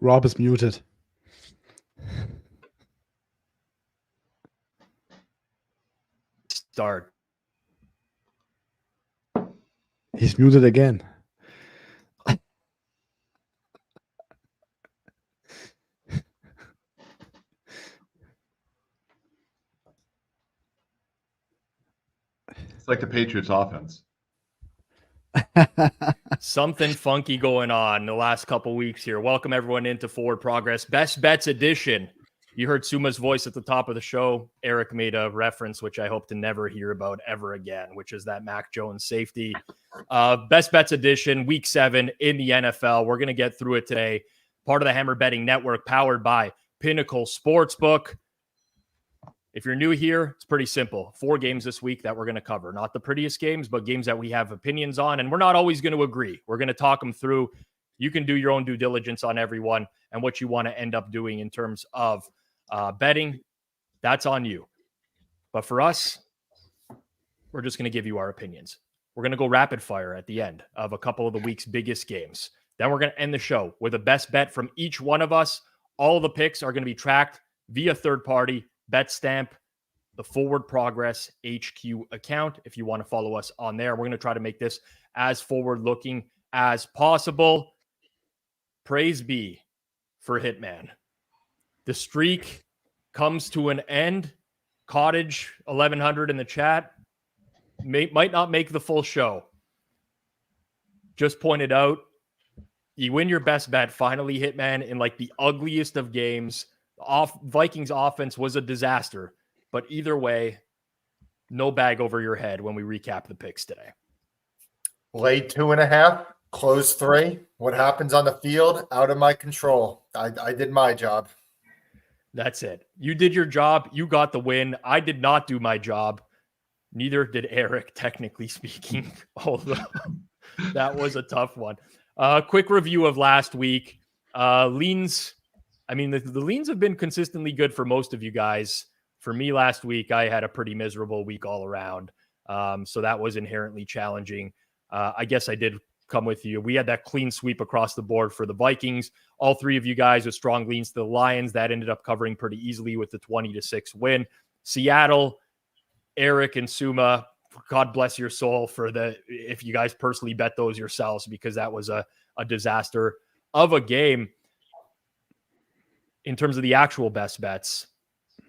Rob is muted. Start. He's muted again. It's like the Patriots offense. Something funky going on the last couple weeks here. Welcome everyone into Forward Progress Best Bets Edition. You heard Suma's voice at the top of the show. Eric made a reference, which I hope to never hear about ever again, which is that Mac Jones safety. Best Bets Edition, Week 7 in the NFL. We're going to get through it today. Part of the Hammer Betting Network, powered by Pinnacle Sportsbook. If you're new here, it's pretty simple. 4 games this week that we're going to cover. Not the prettiest games, but games that we have opinions on, and we're not always going to agree. We're going to talk them through. You can do your own due diligence on everyone and what you want to end up doing in terms of betting. That's on you. But for us, we're just going to give you our opinions. We're going to go rapid fire at the end of a couple of the week's biggest games. Then we're going to end the show with a best bet from each one of us. All of the picks are going to be tracked via third party bet stamp, the Forward Progress HQ account. If you want to follow us on there, we're going to try to make this as forward looking as possible. Praise be for Hitman. The streak comes to an end. Cottage 1100 in the chat might not make the full show. Just pointed out, you win your best bet finally, Hitman, in like the ugliest of games. Vikings offense was a disaster, but either way, no bag over your head when we recap the picks today. Laid 2.5, close 3. What happens on the field, out of my control. I did my job. That's it. You did your job. You got the win. I did not do my job. Neither did Eric, technically speaking, although that was a tough one. Quick review of last week. Leans. I mean, the leans have been consistently good for most of you guys. For me last week, I had a pretty miserable week all around. So that was inherently challenging. I guess I did come with you. We had that clean sweep across the board for the Vikings. All 3 of you guys with strong leans to the Lions. That ended up covering pretty easily with the 20-6 win. Seattle, Eric and Suma, God bless your soul for if you guys personally bet those yourselves, because that was a disaster of a game. In terms of the actual best bets,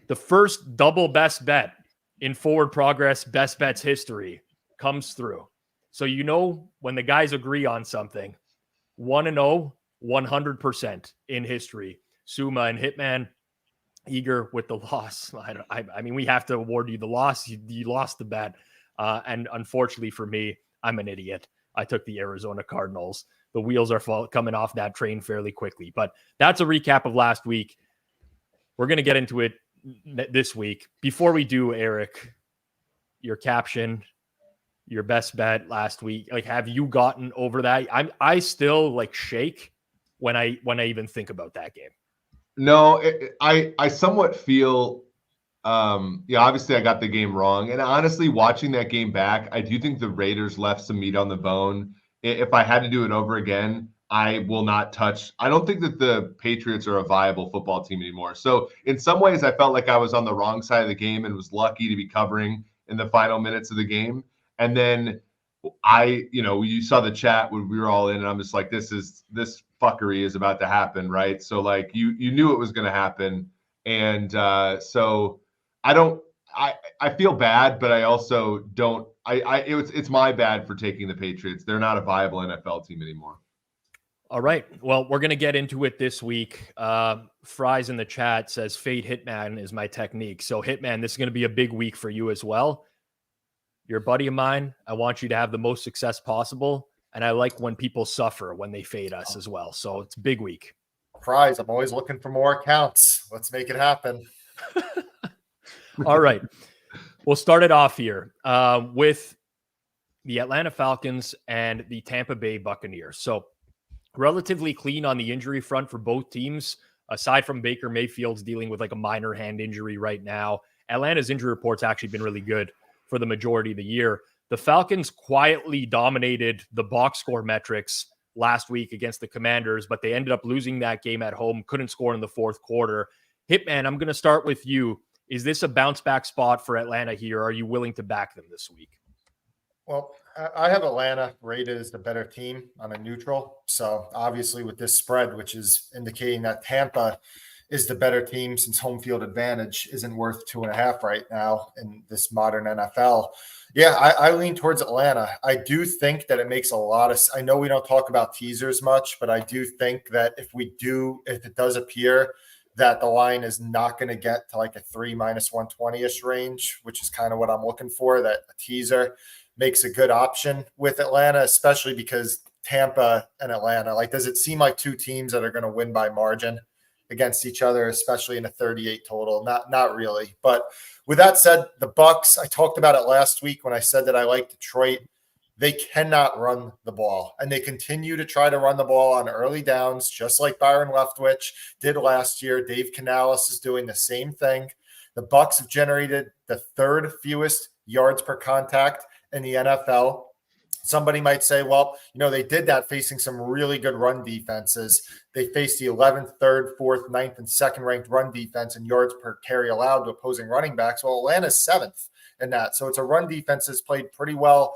the first double best bet in Forward Progress Best Bets history comes through. So you know when the guys agree on something, 1-0, 100% in history. Suma and Hitman, eager with the loss. I mean, we have to award you the loss. You lost the bet. And unfortunately for me, I'm an idiot. I took the Arizona Cardinals. The wheels are coming off that train fairly quickly. But that's a recap of last week. We're going to get into it this week. Before we do, Eric, your caption, your best bet last week, like, have you gotten over that? I still like shake when I even think about that game. No, I somewhat feel, obviously I got the game wrong. And honestly, watching that game back, I do think the Raiders left some meat on the bone. If I had to do it over again, I will not touch. I don't think that the Patriots are a viable football team anymore. So in some ways, I felt like I was on the wrong side of the game and was lucky to be covering in the final minutes of the game. And then you saw the chat when we were all in, and I'm just like, this fuckery is about to happen, right? So like you knew it was going to happen. And so I feel bad, but I also don't. It's my bad for taking the Patriots. They're not a viable NFL team anymore. All right. Well, we're going to get into it this week. Fries in the chat says fade Hitman is my technique. So Hitman, this is going to be a big week for you as well. You're a buddy of mine. I want you to have the most success possible. And I like when people suffer when they fade us as well. So it's a big week. Prize. I'm always looking for more accounts. Let's make it happen. All right. We'll start it off here with the Atlanta Falcons and the Tampa Bay Buccaneers. So relatively clean on the injury front for both teams, aside from Baker Mayfield's dealing with like a minor hand injury right now. Atlanta's injury report's actually been really good for the majority of the year. The Falcons quietly dominated the box score metrics last week against the Commanders, but they ended up losing that game at home, couldn't score in the fourth quarter. Hitman, I'm going to start with you. Is this a bounce back spot for Atlanta here? Are you willing to back them this week? Well, I have Atlanta rated as the better team on a neutral. So obviously with this spread, which is indicating that Tampa is the better team since home field advantage isn't worth 2.5 right now in this modern NFL. Yeah, I lean towards Atlanta. I do think that it makes a lot of – I know we don't talk about teasers much, but I do think that if it does appear that the line is not going to get to like a 3 minus 120-ish range, which is kind of what I'm looking for, that a teaser makes a good option with Atlanta, especially because Tampa and Atlanta, like, does it seem like two teams that are going to win by margin against each other, especially in a 38 total? Not really. But with that said, the Bucs, I talked about it last week when I said that I like Detroit. They cannot run the ball, and they continue to try to run the ball on early downs, just like Byron Leftwich did last year. Dave Canales is doing the same thing. The Bucs have generated the third fewest yards per contact in the NFL. Somebody might say, well, they did that facing some really good run defenses. They faced the 11th, 3rd, 4th, 9th, and 2nd ranked run defense in yards per carry allowed to opposing running backs. Well, Atlanta's 7th in that. So it's a run defense that's played pretty well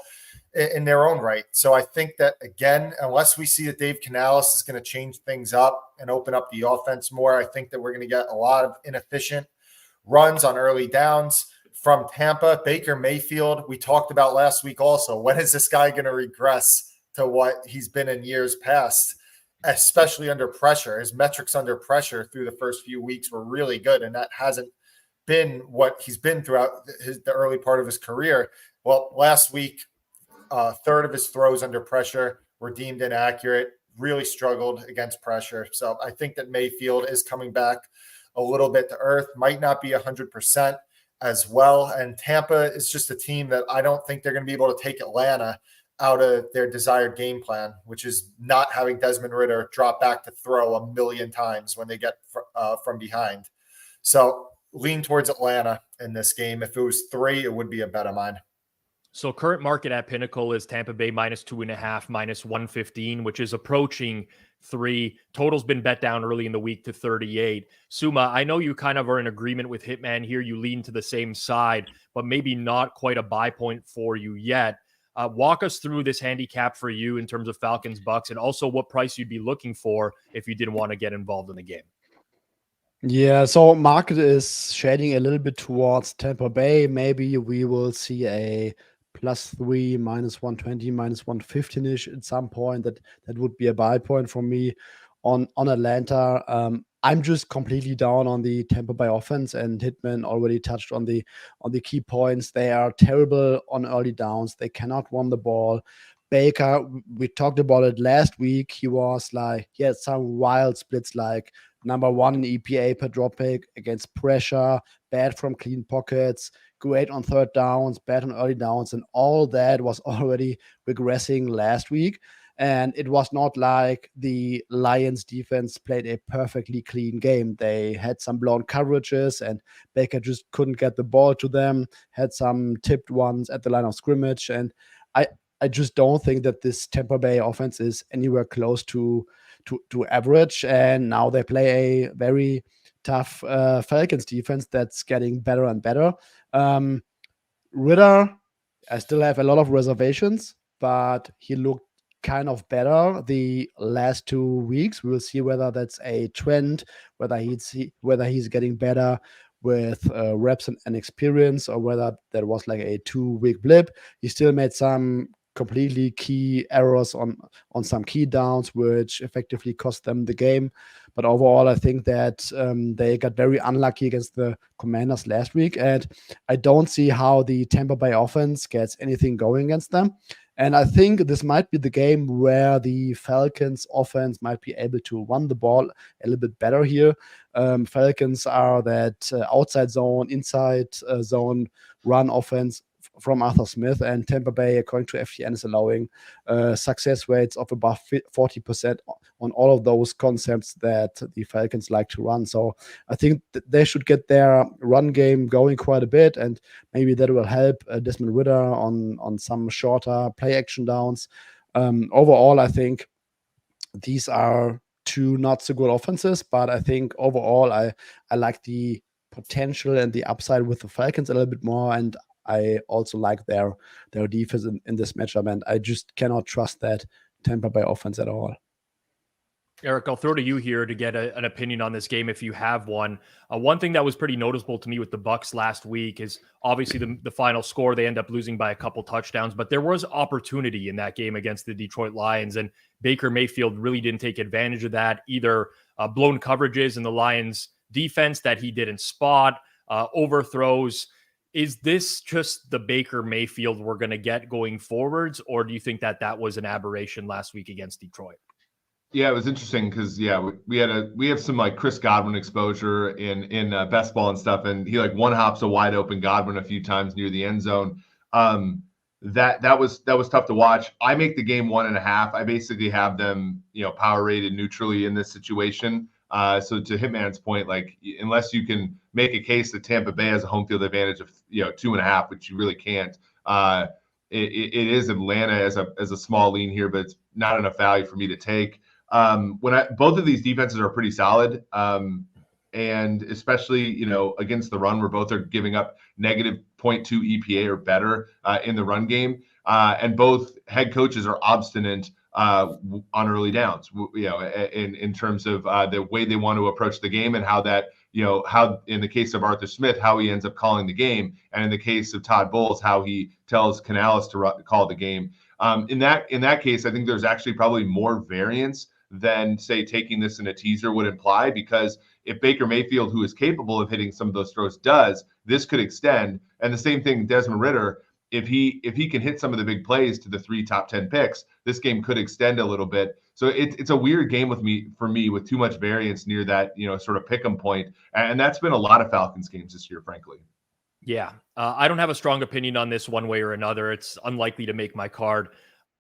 in their own right. So I think that, again, unless we see that Dave Canales is going to change things up and open up the offense more, I think that we're going to get a lot of inefficient runs on early downs from Tampa. Baker Mayfield, we talked about last week also. When is this guy going to regress to what he's been in years past, especially under pressure? His metrics under pressure through the first few weeks were really good, and that hasn't been what he's been throughout the early part of his career. Well, last week, a third of his throws under pressure were deemed inaccurate, really struggled against pressure. So I think that Mayfield is coming back a little bit to earth, might not be 100% as well. And Tampa is just a team that I don't think they're going to be able to take Atlanta out of their desired game plan, which is not having Desmond Ridder drop back to throw a million times when they get from behind. So lean towards Atlanta in this game. If it was 3, it would be a bet of mine. So current market at Pinnacle is Tampa Bay minus 2.5, minus 115, which is approaching 3. Total's been bet down early in the week to 38. Suma, I know you kind of are in agreement with Hitman here. You lean to the same side, but maybe not quite a buy point for you yet. Walk us through this handicap for you in terms of Falcons Bucks, and also what price you'd be looking for if you didn't want to get involved in the game. Yeah, so market is shading a little bit towards Tampa Bay. Maybe we will see a +3, minus 120, minus 115-ish at some point. That would be a buy point for me on Atlanta. I'm just completely down on the Tampa Bay offense, and Hitman already touched on the key points. They are terrible on early downs. They cannot run the ball. Baker, we talked about it last week. He had some wild splits, like number 1 in EPA per drop pick against pressure, bad from clean pockets, great on third downs, bad on early downs, and all that was already regressing last week. And it was not like the Lions defense played a perfectly clean game. They had some blown coverages, and Baker just couldn't get the ball to them, had some tipped ones at the line of scrimmage. And I just don't think that this Tampa Bay offense is anywhere close to average. And now they play a very tough Falcons defense that's getting better and better. Ridder, I still have a lot of reservations, but he looked kind of better the last 2 weeks. We will see whether that's a trend, whether he's getting better with reps and experience, or whether that was like a 2-week blip. He still made some completely key errors on some key downs, which effectively cost them the game. But overall, I think that they got very unlucky against the Commanders last week, and I don't see how the Tampa Bay offense gets anything going against them. And I think this might be the game where the Falcons offense might be able to run the ball a little bit better here. Falcons are that outside zone, inside zone run offense from Arthur Smith, and Tampa Bay, according to FTN, is allowing success rates of above 40% on all of those concepts that the Falcons like to run. So I think they should get their run game going quite a bit, and maybe that will help Desmond Ridder on some shorter play action downs. Overall, I think these are two not so good offenses, but I think overall I like the potential and the upside with the Falcons a little bit more, and I also like their defense in this matchup, and I just cannot trust that Tampa Bay offense at all. Eric, I'll throw to you here to get an opinion on this game if you have one. One thing that was pretty noticeable to me with the Bucs last week is obviously the final score. They end up losing by a couple touchdowns, but there was opportunity in that game against the Detroit Lions, and Baker Mayfield really didn't take advantage of that, either blown coverages in the Lions defense that he didn't spot, overthrows. Is this just the Baker Mayfield we're going to get going forwards, or do you think that was an aberration last week against Detroit? Yeah, it was interesting because we have some like Chris Godwin exposure in best ball and stuff, and he like one hops a wide open Godwin a few times near the end zone. That was tough to watch. I make the game 1.5. I basically have them power rated neutrally in this situation. So to Hitman's point, like unless you can make a case that Tampa Bay has a home field advantage of 2.5, which you really can't. It is Atlanta as a small lean here, but it's not enough value for me to take. Both of these defenses are pretty solid, and especially against the run, where both are giving up -0.2 EPA or better in the run game, and both head coaches are obstinate on early downs. In terms of the way they want to approach the game and how that how in the case of Arthur Smith, how he ends up calling the game, and in the case of Todd Bowles, how he tells Canales to call the game. In that case, I think there's actually probably more variance than say taking this in a teaser would imply, because if Baker Mayfield, who is capable of hitting some of those throws, does, this could extend. And the same thing, Desmond Ridder, if he can hit some of the big plays to the 3 top 10 picks, this game could extend a little bit. So it's a weird game for me with too much variance near that sort of pick 'em point, and that's been a lot of Falcons games this year, frankly. Yeah, I don't have a strong opinion on this one way or another. It's unlikely to make my card.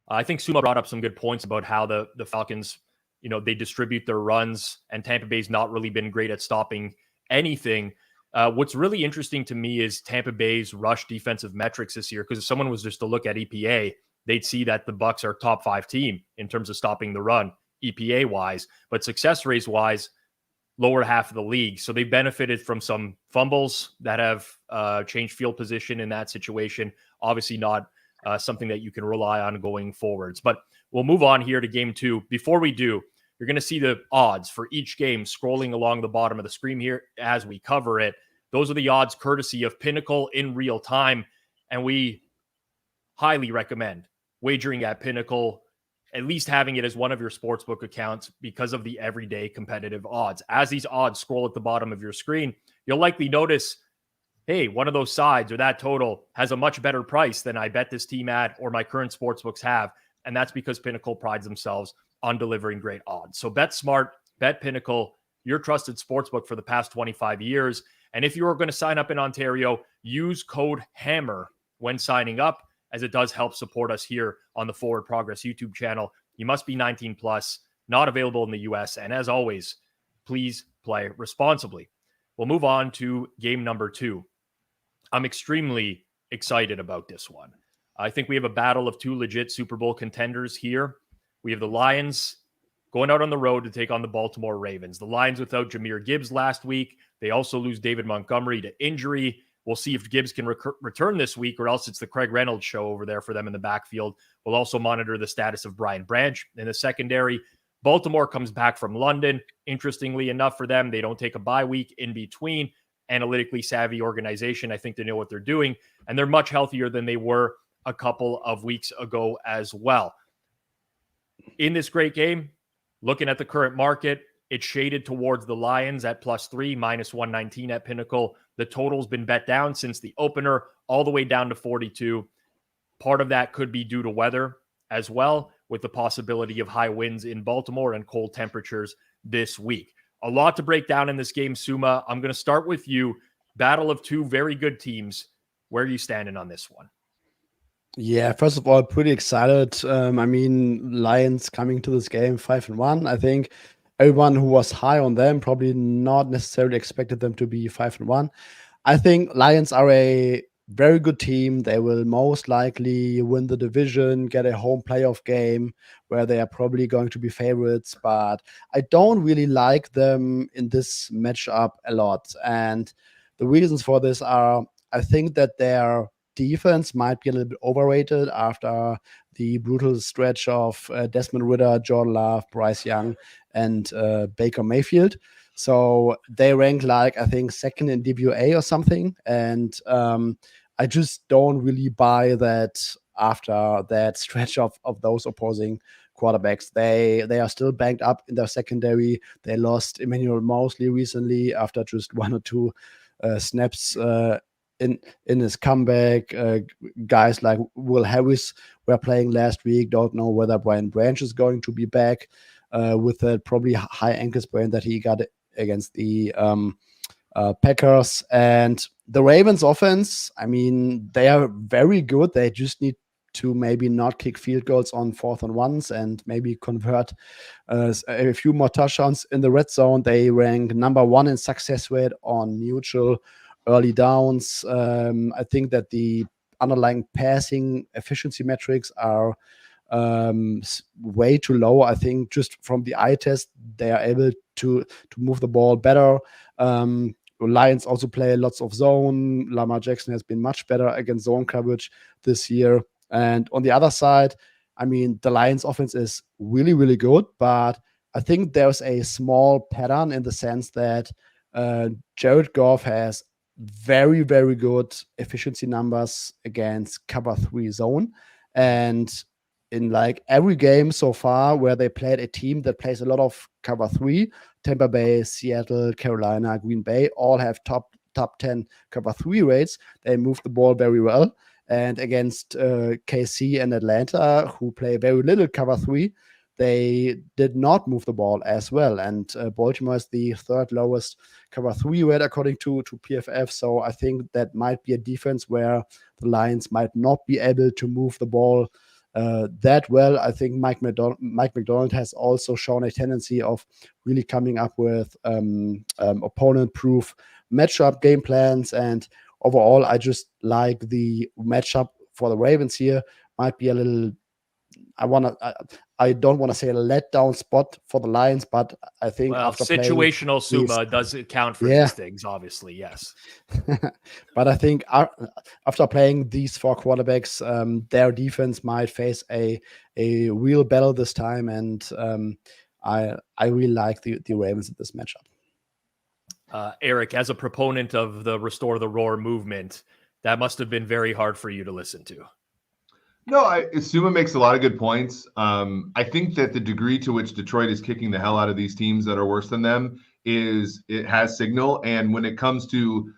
I think Suma brought up some good points about how the Falcons, they distribute their runs, and Tampa Bay's not really been great at stopping anything. What's really interesting to me is Tampa Bay's rush defensive metrics this year, because if someone was just to look at EPA, they'd see that the Bucs are top 5 team in terms of stopping the run, EPA wise, but success rates wise, lower half of the league. So they benefited from some fumbles that have changed field position in that situation. Obviously not something that you can rely on going forwards. But we'll move on here to game 2. Before we do, you're going to see the odds for each game scrolling along the bottom of the screen here as we cover it. Those are the odds courtesy of Pinnacle in real time. And we highly recommend wagering at Pinnacle, at least having it as one of your sportsbook accounts, because of the everyday competitive odds. As these odds scroll at the bottom of your screen, you'll likely notice, hey, one of those sides or that total has a much better price than I bet this team at or my current sportsbooks have. And that's because Pinnacle prides themselves on delivering great odds. So bet smart, bet Pinnacle, your trusted sportsbook for the past 25 years. And if you are going to sign up in Ontario, use code HAMMER when signing up, as it does help support us here on the Forward Progress YouTube channel. You must be 19 plus, not available in the US. And as always, please play responsibly. We'll move on to game number 2. I'm extremely excited about this one. I think we have a battle of 2 legit Super Bowl contenders here. We have the Lions going out on the road to take on the Baltimore Ravens. The Lions without Jahmyr Gibbs last week. They also lose David Montgomery to injury. We'll see if Gibbs can return this week, or else it's the Craig Reynolds show over there for them in the backfield. We'll also monitor the status of Brian Branch in the secondary. Baltimore comes back from London. Interestingly enough for them, they don't take a bye week in between. Analytically savvy organization. I think they know what they're doing, and they're much healthier than they were a couple of weeks ago as well. In this great game, looking at the current market, it's shaded towards the Lions at +3, -119 at Pinnacle. The total's been bet down since the opener, all the way down to 42. Part of that could be due to weather as well, with the possibility of high winds in Baltimore and cold temperatures this week. A lot to break down in this game, Suma. I'm going to start with you. Battle of 2 very good teams. Where are you standing on this one? Yeah, first of all, pretty excited. Lions coming to this game 5-1. I think everyone who was high on them probably not necessarily expected them to be 5-1. I think Lions are a very good team. They will most likely win the division, get a home playoff game where they are probably going to be favorites. But I don't really like them in this matchup a lot. And the reasons for this are, I think that their defense might be a little bit overrated after the brutal stretch of Desmond Ridder, Jordan Love, Bryce Young, and Baker Mayfield. So they rank like, I think, second in DVOA or something. And I just don't really buy that after that stretch of those opposing quarterbacks. They are still banged up in their secondary. They lost Emmanuel Mosley recently after just 1 or 2 snaps in his comeback. Guys like Will Harris were playing last week. Don't know whether Brian Branch is going to be back with a probably high ankle sprain that he got against the Packers. And the Ravens offense, I mean, they are very good. They just need to maybe not kick field goals on 4th and 1s and maybe convert a few more touchdowns in the red zone. They rank number 1 in success rate on neutral early downs. I think that the underlying passing efficiency metrics are way too low. I think just from the eye test, they are able to move the ball better. Lions also play lots of zone. Lamar Jackson has been much better against zone coverage this year. And on the other side, I mean, the Lions offense is really, really good, but I think there's a small pattern in the sense that Jared Goff has very, very good efficiency numbers against cover 3 zone. And in like every game so far where they played a team that plays a lot of cover 3, Tampa Bay, Seattle, Carolina, Green Bay, all have top 10 cover 3 rates. They move the ball very well. And against KC and Atlanta, who play very little cover 3, they did not move the ball as well. And Baltimore is the 3rd lowest cover 3 rate according to PFF. So I think that might be a defense where the Lions might not be able to move the ball that well. I think Mike McDonald has also shown a tendency of really coming up with opponent-proof matchup game plans. And overall, I just like the matchup for the Ravens here. Might be a little, I don't want to say a letdown spot for the Lions, but I think after situational Suma does account for these things, obviously, yes. But I think after playing these 4 quarterbacks, their defense might face a real battle this time, and I really like the Ravens in this matchup. Eric, as a proponent of the Restore the Roar movement, that must have been very hard for you to listen to. No, Suma makes a lot of good points. I think that the degree to which Detroit is kicking the hell out of these teams that are worse than them is it has signal. And when it comes to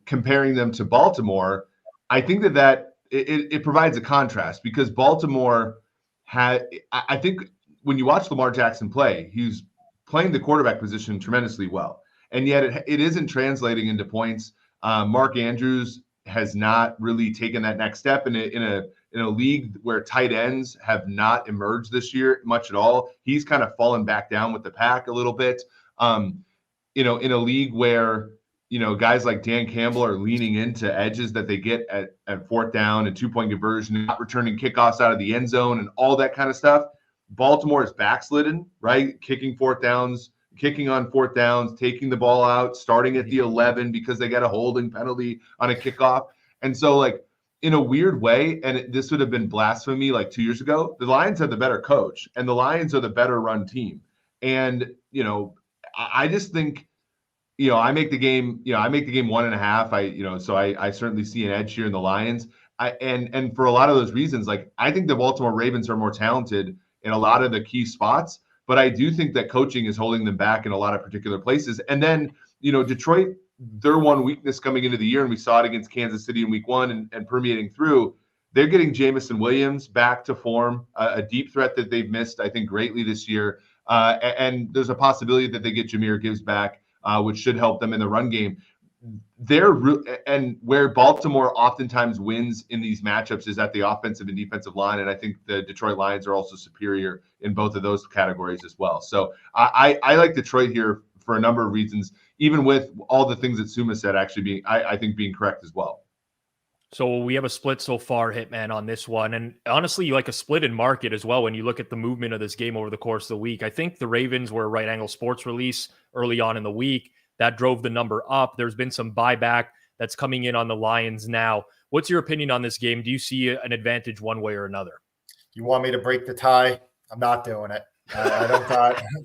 comparing them to Baltimore, I think that it provides a contrast because Baltimore had, I think when you watch Lamar Jackson play, he's playing the quarterback position tremendously well. And yet it isn't translating into points. Mark Andrews has not really taken that next step in a league where tight ends have not emerged this year much at all. He's kind of fallen back down with the pack a little bit. In a league where, guys like Dan Campbell are leaning into edges that they get at 4th down and 2-point conversion, not returning kickoffs out of the end zone and all that kind of stuff. Baltimore is backslidden, right? Kicking on 4th downs, taking the ball out, starting at the 11 because they got a holding penalty on a kickoff. And so, like, in a weird way, and this would have been blasphemy like 2 years ago, the Lions have the better coach and the Lions are the better run team. And, I just think, I make the game 1.5. So I certainly see an edge here in the Lions. And for a lot of those reasons, like, I think the Baltimore Ravens are more talented in a lot of the key spots, but I do think that coaching is holding them back in a lot of particular places. And then, Detroit, their one weakness coming into the year, and we saw it against Kansas City in week 1 and permeating through, they're getting Jamison Williams back to form, a deep threat that they've missed, I think, greatly this year. And there's a possibility that they get Jahmyr Gibbs back, which should help them in the run game. And where Baltimore oftentimes wins in these matchups is at the offensive and defensive line. And I think the Detroit Lions are also superior in both of those categories as well. So I like Detroit here for a number of reasons, even with all the things that Suma said actually being, I think, being correct as well. So we have a split so far, Hitman, on this one. And honestly, you like a split in market as well when you look at the movement of this game over the course of the week. I think the Ravens were a right angle sports release early on in the week. That drove the number up. There's been some buyback that's coming in on the Lions now. What's your opinion on this game? Do you see an advantage one way or another? You want me to break the tie? I'm not doing it. I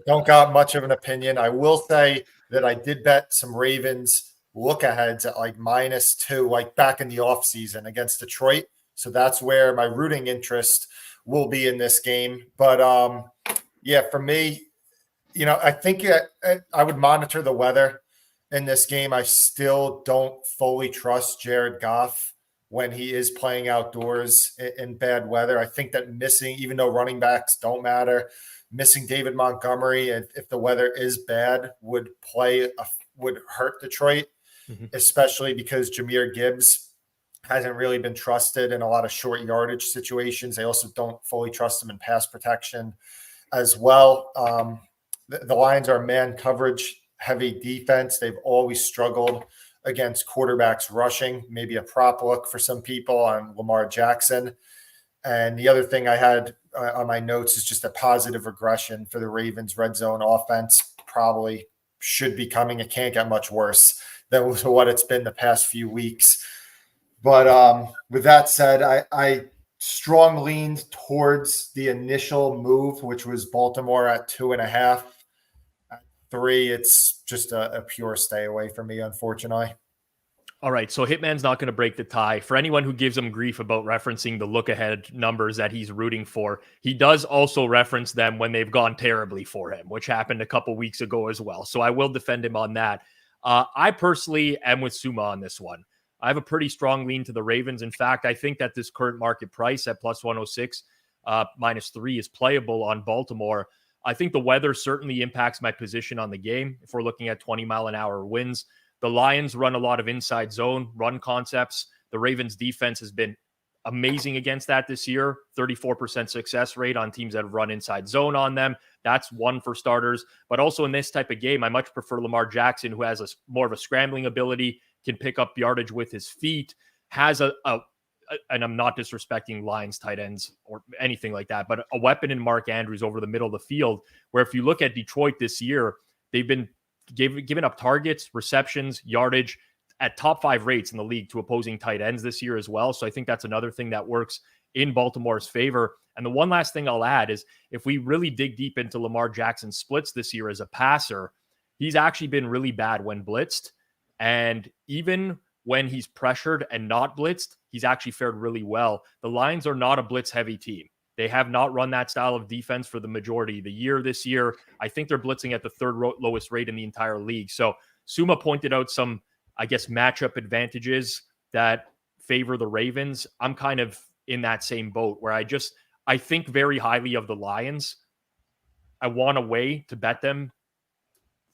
don't got much of an opinion. I will say that I did bet some Ravens look aheads at like -2, like back in the offseason against Detroit. So that's where my rooting interest will be in this game. But yeah, for me, I think I would monitor the weather in this game. I still don't fully trust Jared Goff when he is playing outdoors in bad weather. I think that missing, even though running backs don't matter, missing David Montgomery, if the weather is bad, would hurt Detroit. Especially because Jahmyr Gibbs hasn't really been trusted in a lot of short yardage situations. They also don't fully trust him in pass protection as well. The Lions are man coverage heavy defense. They've always struggled against quarterbacks rushing, maybe a prop look for some people on Lamar Jackson. And the other thing I had on my notes is just a positive regression for the Ravens red zone offense. Probably should be coming. It can't get much worse than what it's been the past few weeks. But with that said, I strong leaned towards the initial move, which was Baltimore at 2.5. At 3, it's just a pure stay away for me, unfortunately. All right, so Hitman's not going to break the tie. For anyone who gives him grief about referencing the look-ahead numbers that he's rooting for, he does also reference them when they've gone terribly for him, which happened a couple weeks ago as well. So I will defend him on that. I personally am with Suma on this one. I have a pretty strong lean to the Ravens. In fact, I think that this current market price at plus 106, -3 is playable on Baltimore. I think the weather certainly impacts my position on the game if we're looking at 20-mile-an-hour winds. The Lions run a lot of inside zone run concepts. The Ravens defense has been amazing against that this year. 34% success rate on teams that have run inside zone on them. That's one for starters. But also in this type of game, I much prefer Lamar Jackson, who has more of a scrambling ability, can pick up yardage with his feet, has and I'm not disrespecting Lions tight ends or anything like that, but a weapon in Mark Andrews over the middle of the field, where if you look at Detroit this year, they've been giving up targets, receptions, yardage at top 5 rates in the league to opposing tight ends this year as well. So I think that's another thing that works in Baltimore's favor. And the one last thing I'll add is if we really dig deep into Lamar Jackson's splits this year as a passer, he's actually been really bad when blitzed. And even when he's pressured and not blitzed, he's actually fared really well. The Lions are not a blitz-heavy team. They have not run that style of defense for the majority of the year this year. I think they're blitzing at the 3rd lowest rate in the entire league. So Suma pointed out some, I guess, matchup advantages that favor the Ravens. I'm kind of in that same boat where I think very highly of the Lions. I want a way to bet them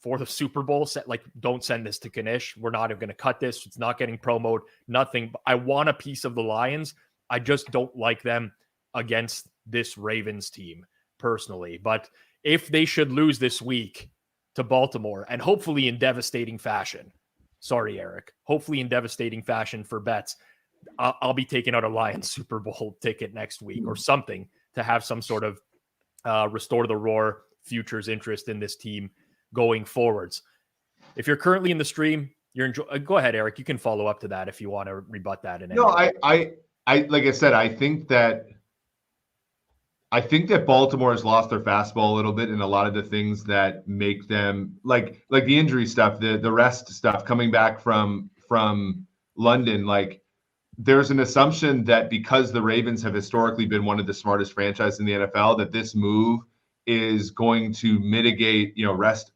for the Super Bowl. Like, don't send this to Kanish. We're not even going to cut this. It's not getting promoted, nothing. I want a piece of the Lions. I just don't like them against this Ravens team personally. But if they should lose this week to Baltimore, and hopefully in devastating fashion, sorry, Eric, hopefully in devastating fashion for bets, I'll be taking out a Lions Super Bowl ticket next week or something to have some sort of restore the roar futures interest in this team going forwards. If you're currently in the stream, go ahead, Eric. You can follow up to that if you want to rebut that. No, I like I said, I think that Baltimore has lost their fastball a little bit, and a lot of the things that make them like the injury stuff, the rest stuff coming back from London. Like, there's an assumption that because the Ravens have historically been one of the smartest franchises in the NFL, that this move is going to mitigate,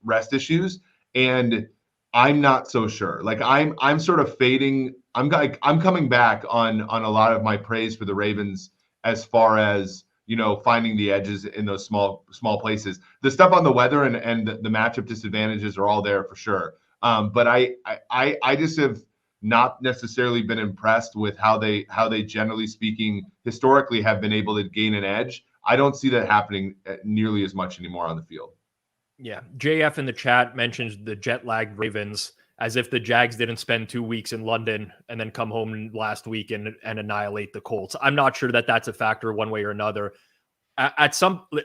rest issues. And I'm not so sure. Like, I'm sort of fading. I'm coming back on a lot of my praise for the Ravens as far as, finding the edges in those small places. The stuff on the weather and the matchup disadvantages are all there for sure. But I just have not necessarily been impressed with how they generally speaking historically have been able to gain an edge. I don't see that happening nearly as much anymore on the field. Yeah. JF in the chat mentions the jet lagged Ravens as if the Jags didn't spend 2 weeks in London and then come home last week and annihilate the Colts. I'm not sure that that's a factor one way or another.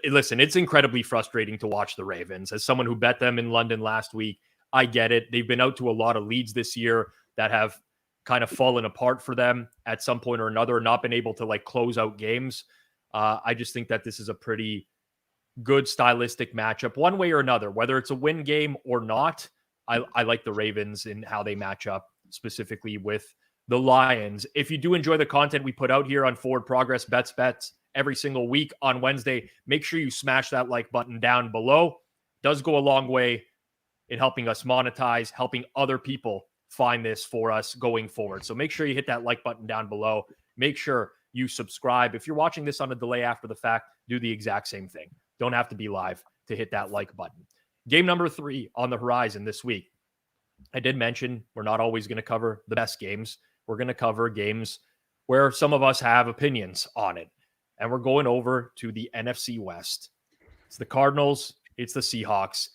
Listen, it's incredibly frustrating to watch the Ravens. As someone who bet them in London last week, I get it. They've been out to a lot of leads this year that have kind of fallen apart for them at some point or another, not been able to like close out games. I just think that this is a pretty good stylistic matchup one way or another, whether it's a win game or not. I like the Ravens in how they match up specifically with the Lions. If you do enjoy the content we put out here on Forward Progress Bets every single week on Wednesday, make sure you smash that like button down below. It does go a long way in helping us monetize, helping other people find this for us going forward. So make sure you hit that like button down below. Make sure you subscribe. If you're watching this on a delay after the fact, do the exact same thing. Don't have to be live to hit that like button. Game number 3 on the horizon this week. I did mention we're not always going to cover the best games. We're going to cover games where some of us have opinions on it. And we're going over to the NFC West. It's the Cardinals. It's the Seahawks.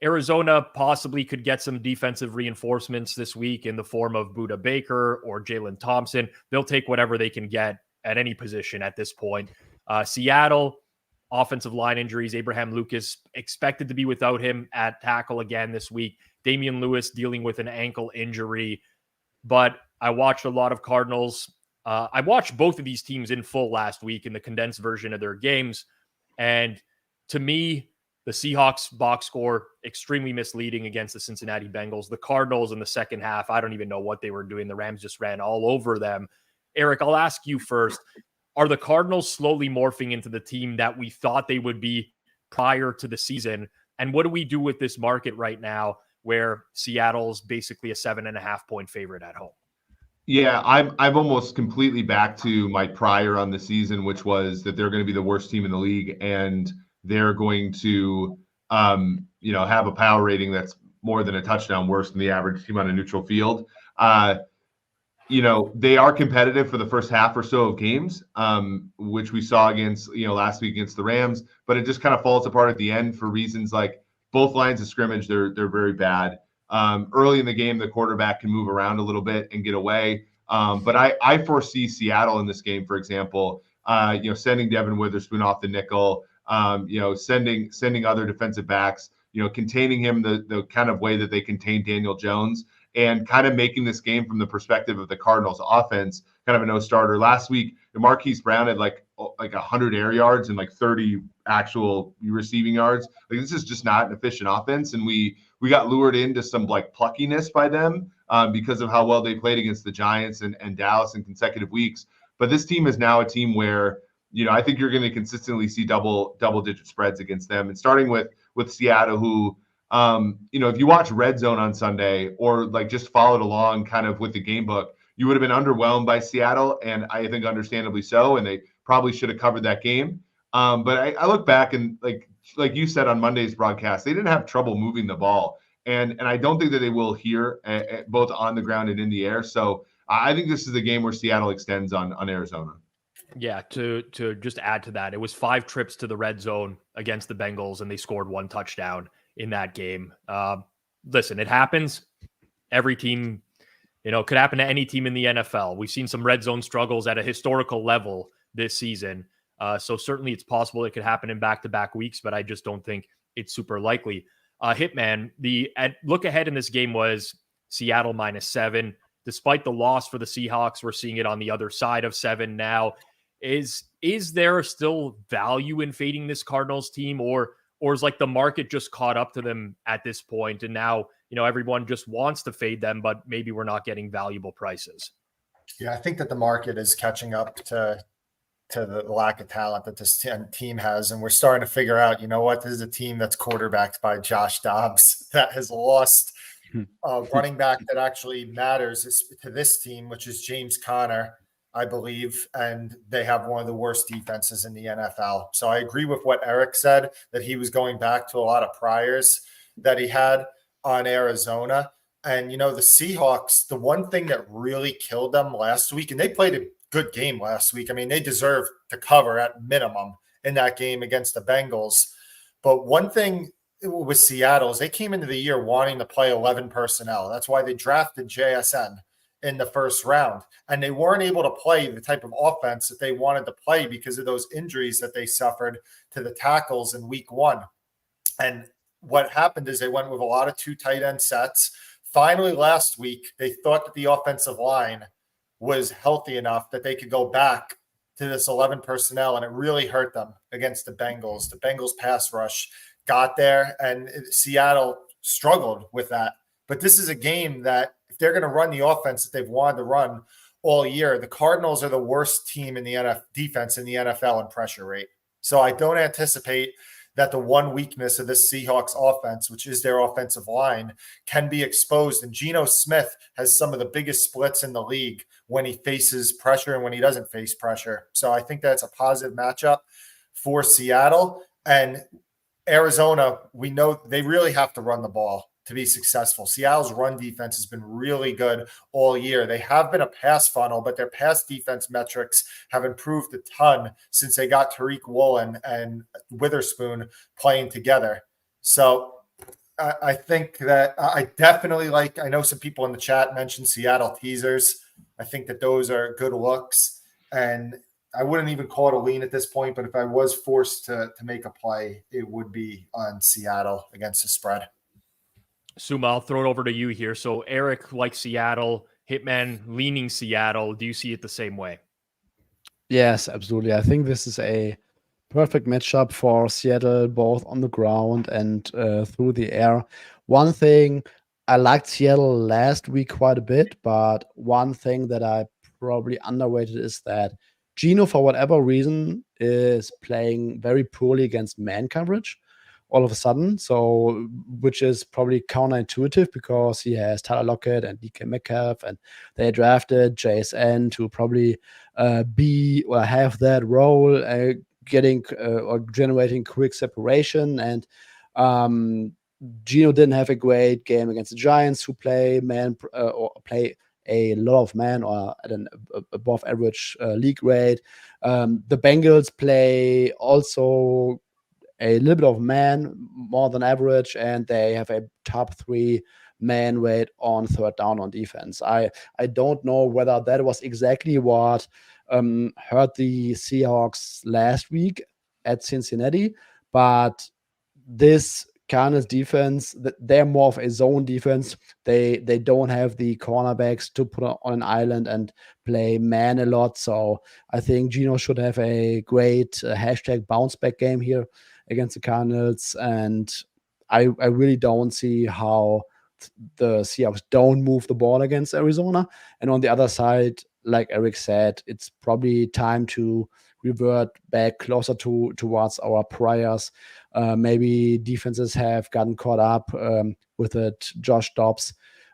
Arizona possibly could get some defensive reinforcements this week in the form of Budda Baker or Jalen Thompson. They'll take whatever they can get at any position at this point. Seattle, offensive line injuries. Abraham Lucas expected to be without him at tackle again this week. Damian Lewis dealing with an ankle injury. But I watched a lot of Cardinals. I watched both of these teams in full last week in the condensed version of their games. And to me, the Seahawks box score, extremely misleading against the Cincinnati Bengals. The Cardinals in the second half, I don't even know what they were doing. The Rams just ran all over them. Eric, I'll ask you first. Are the Cardinals slowly morphing into the team that we thought they would be prior to the season? And what do we do with this market right now where Seattle's basically a 7.5 point favorite at home? Yeah, I'm almost completely back to my prior on the season, which was that they're going to be the worst team in the league, and they're going to, have a power rating that's more than a touchdown worse than the average team on a neutral field. They are competitive for the first half or so of games, which we saw against, last week against the Rams, but it just kind of falls apart at the end for reasons like both lines of scrimmage, they're very bad. Early in the game, the quarterback can move around a little bit and get away. But I foresee Seattle in this game, for example, sending Devin Witherspoon off the nickel, sending other defensive backs, containing him the kind of way that they contain Daniel Jones, and kind of making this game from the perspective of the Cardinals offense kind of a no-starter. Last week, Marquise Brown had like 100 air yards and like 30 actual receiving yards. Like, this is just not an efficient offense, and we got lured into some like pluckiness by them because of how well they played against the Giants and Dallas in consecutive weeks. But this team is now a team where, I think you're going to consistently see double-digit spreads against them. And starting with Seattle, who, if you watch Red Zone on Sunday or like just followed along kind of with the game book, you would have been underwhelmed by Seattle, and I think understandably so, and they probably should have covered that game. But I look back and like you said on Monday's broadcast, they didn't have trouble moving the ball. And I don't think that they will here, both on the ground and in the air. So I think this is a game where Seattle extends on Arizona. Yeah, to just add to that, it was 5 trips to the red zone against the Bengals, and they scored 1 touchdown in that game. Listen, it happens. Every team, could happen to any team in the NFL. We've seen some red zone struggles at a historical level this season. So certainly it's possible it could happen in back-to-back weeks, but I just don't think it's super likely. Hitman, the look ahead in this game was Seattle -7. Despite the loss for the Seahawks, we're seeing it on the other side of 7 now. Is there still value in fading this Cardinals team, or is like the market just caught up to them at this point, and now everyone just wants to fade them, but maybe we're not getting valuable prices? Yeah, I think that the market is catching up to the lack of talent that this team has, and we're starting to figure out, this is a team that's quarterbacked by Josh Dobbs that has lost running back that actually matters to this team, which is James Conner, I believe, and they have one of the worst defenses in the NFL. So I agree with what Eric said, that he was going back to a lot of priors that he had on Arizona. And, the Seahawks, the one thing that really killed them last week, and they played a good game last week. I mean, they deserve to cover at minimum in that game against the Bengals. But one thing with Seattle is they came into the year wanting to play 11 personnel. That's why they drafted JSN in the first round. And they weren't able to play the type of offense that they wanted to play because of those injuries that they suffered to the tackles in week 1. And what happened is they went with a lot of 2 tight end sets. Finally, last week, they thought that the offensive line was healthy enough that they could go back to this 11 personnel, and it really hurt them against the Bengals. The Bengals pass rush got there, and Seattle struggled with that. But this is a game that if they're going to run the offense that they've wanted to run all year, the Cardinals are the worst team in the defense in the NFL in pressure rate. So I don't anticipate that the one weakness of this Seahawks offense, which is their offensive line, can be exposed. And Geno Smith has some of the biggest splits in the league when he faces pressure and when he doesn't face pressure. So I think that's a positive matchup for Seattle. And Arizona, we know they really have to run the ball to be successful. Seattle's run defense has been really good all year. They have been a pass funnel, but their pass defense metrics have improved a ton since they got Tariq Woolen and Witherspoon playing together. So I think that I definitely like, I know some people in the chat mentioned Seattle teasers. I think that those are good looks, and I wouldn't even call it a lean at this point, but if I was forced to make a play, it would be on Seattle against the spread. Suma, I'll throw it over to you here. So Eric likes Seattle, Hitman leaning Seattle. Do you see it the same way? Yes, absolutely. I think this is a perfect matchup for Seattle, both on the ground and through the air. One thing, I liked Seattle last week quite a bit, but one thing that I probably underrated is that Geno, for whatever reason, is playing very poorly against man coverage all of a sudden. So, which is probably counterintuitive because he has Tyler Lockett and DK Metcalf, and they drafted JSN to probably be or have that role, getting or generating quick separation. And Geno didn't have a great game against the Giants, who play man or play a lot of man or at an above average league rate. The Bengals play also a little bit of man, more than average, and they have a top 3 man rate on third down on defense. I don't know whether that was exactly what hurt the Seahawks last week at Cincinnati, but this Cardinals defense, they're more of a zone defense. They don't have the cornerbacks to put on an island and play man a lot. So I think Geno should have a great hashtag bounce back game here against the Cardinals. And I really don't see how the Seahawks don't move the ball against Arizona. And on the other side, like Eric said, it's probably time to revert back closer towards our priors. Maybe defenses have gotten caught up with it. Josh Dobbs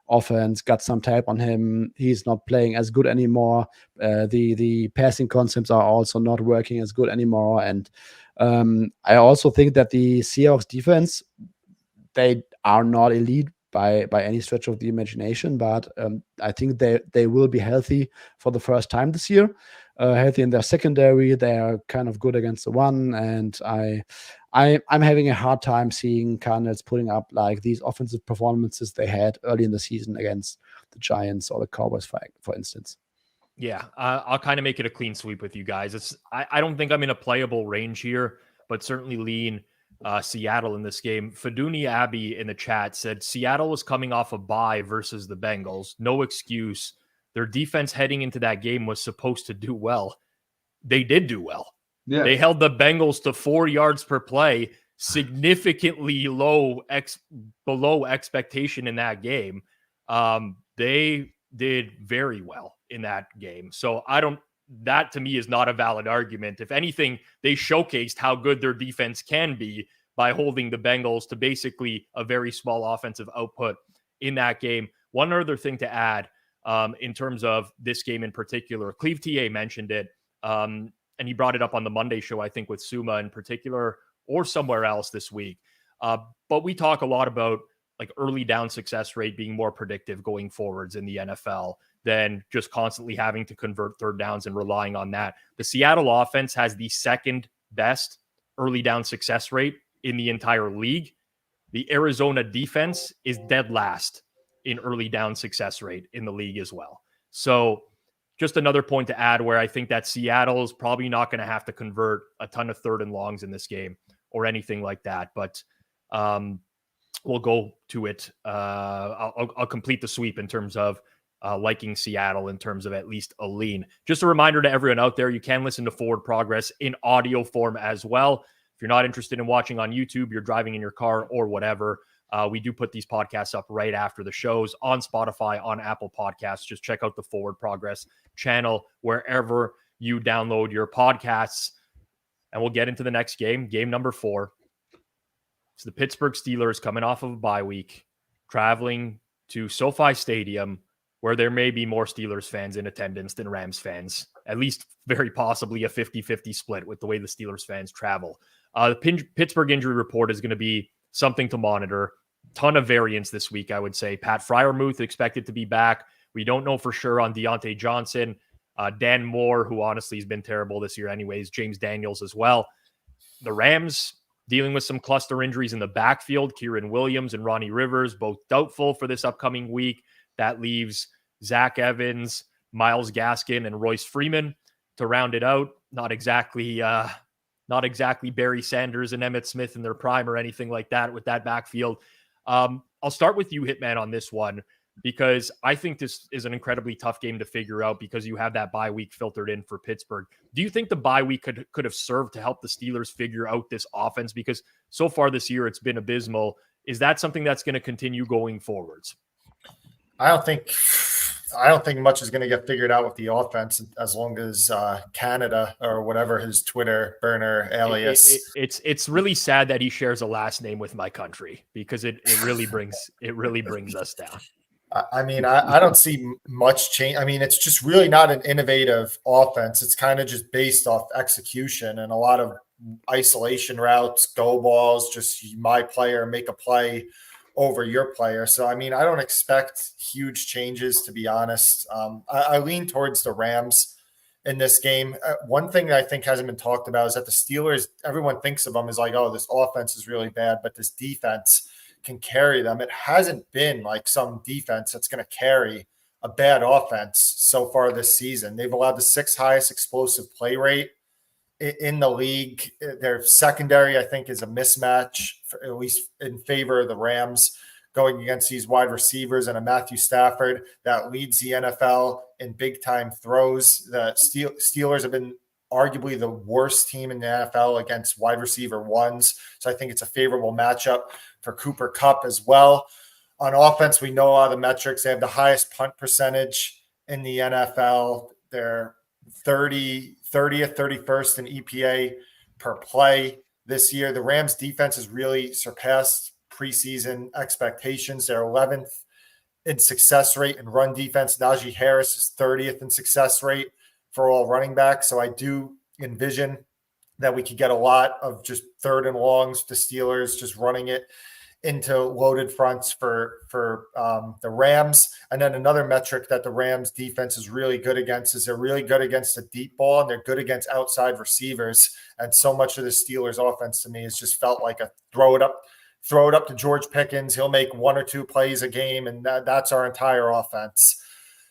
offense got some tape on him. He's not playing as good anymore. The passing concepts are also not working as good anymore. And I also think that the Seahawks defense, they are not elite by any stretch of the imagination, but I think they will be healthy for the first time this year. Healthy in their secondary, they are kind of good against the run, and I'm having a hard time seeing Cardinals putting up like these offensive performances they had early in the season against the Giants or the Cowboys, for instance. Yeah, I'll kind of make it a clean sweep with you guys. I don't think I'm in a playable range here, but certainly lean Seattle in this game. Faduni Abbey in the chat said Seattle was coming off a bye versus the Bengals. No excuse. Their defense heading into that game was supposed to do well. They did do well. Yeah. They held the Bengals to 4 yards per play, significantly below expectation in that game. They did very well in that game. So that to me is not a valid argument. If anything, they showcased how good their defense can be by holding the Bengals to basically a very small offensive output in that game. One other thing to add in terms of this game in particular, Cleve TA mentioned it, and he brought it up on the Monday show, I think with Suma in particular, or somewhere else this week. But we talk a lot about like early down success rate being more predictive going forwards in the NFL than just constantly having to convert third downs and relying on that. The Seattle offense has the second best early down success rate in the entire league. the Arizona defense is dead last in early down success rate in the league as well. So just another point to add where I think that Seattle is probably not going to have to convert a ton of 3rd and longs in this game or anything like that. But we'll go to it. I'll complete the sweep in terms of liking Seattle in terms of at least a lean. Just a reminder to everyone out there, you can listen to Forward Progress in audio form as well. If you're not interested in watching on YouTube, you're driving in your car or whatever, we do put these podcasts up right after the shows on Spotify, on Apple Podcasts. Just check out the Forward Progress channel wherever you download your podcasts. And we'll get into the next game, game number 4. It's the Pittsburgh Steelers coming off of a bye week, traveling to SoFi Stadium, where there may be more Steelers fans in attendance than Rams fans, at least very possibly a 50-50 split with the way the Steelers fans travel. The Pittsburgh injury report is going to be something to monitor. Ton of variance this week, I would say. Pat Freiermuth expected to be back. We don't know for sure on Deontay Johnson. Dan Moore, who honestly has been terrible this year anyways. James Daniels as well. The Rams dealing with some cluster injuries in the backfield. Kieran Williams and Ronnie Rivers, both doubtful for this upcoming week. That leaves Zach Evans, Myles Gaskin, and Royce Freeman to round it out. Not exactly Barry Sanders and Emmitt Smith in their prime or anything like that with that backfield. I'll start with you, Hitman, on this one, because I think this is an incredibly tough game to figure out because you have that bye week filtered in for Pittsburgh. Do you think the bye week could have served to help the Steelers figure out this offense? Because so far this year, it's been abysmal. Is that something that's going to continue going forwards? I don't think much is going to get figured out with the offense as long as Canada or whatever his Twitter burner alias. It's really sad that he shares a last name with my country because it really brings us down. I mean, I don't see much change. I mean, it's just really not an innovative offense. It's kind of just based off execution and a lot of isolation routes, go balls, just my player make a play over your player. So, I mean, I don't expect huge changes, to be honest. I lean towards the Rams in this game. One thing that I think hasn't been talked about is that the Steelers, everyone thinks of them as like, oh, this offense is really bad, but this defense can carry them. It hasn't been like some defense that's going to carry a bad offense so far this season. They've allowed the 6th highest explosive play rate in the league. Their secondary, I think, is a mismatch, at least in favor of the Rams, going against these wide receivers and a Matthew Stafford that leads the NFL in big-time throws. The Steelers have been arguably the worst team in the NFL against wide receiver ones. So I think it's a favorable matchup for Cooper Kupp as well. On offense, we know all the metrics. They have the highest punt percentage in the NFL. They're 30th, 31st in EPA per play this year. The Rams defense has really surpassed preseason expectations. They're 11th in success rate and run defense. Najee Harris is 30th in success rate for all running backs. So I do envision that we could get a lot of just 3rd and longs to Steelers, just running it into loaded fronts for the Rams. And then another metric that the Rams defense is really good against is they're really good against the deep ball and they're good against outside receivers. And so much of the Steelers offense to me has just felt like a throw it up to George Pickens. He'll make 1 or 2 plays a game, and that's our entire offense.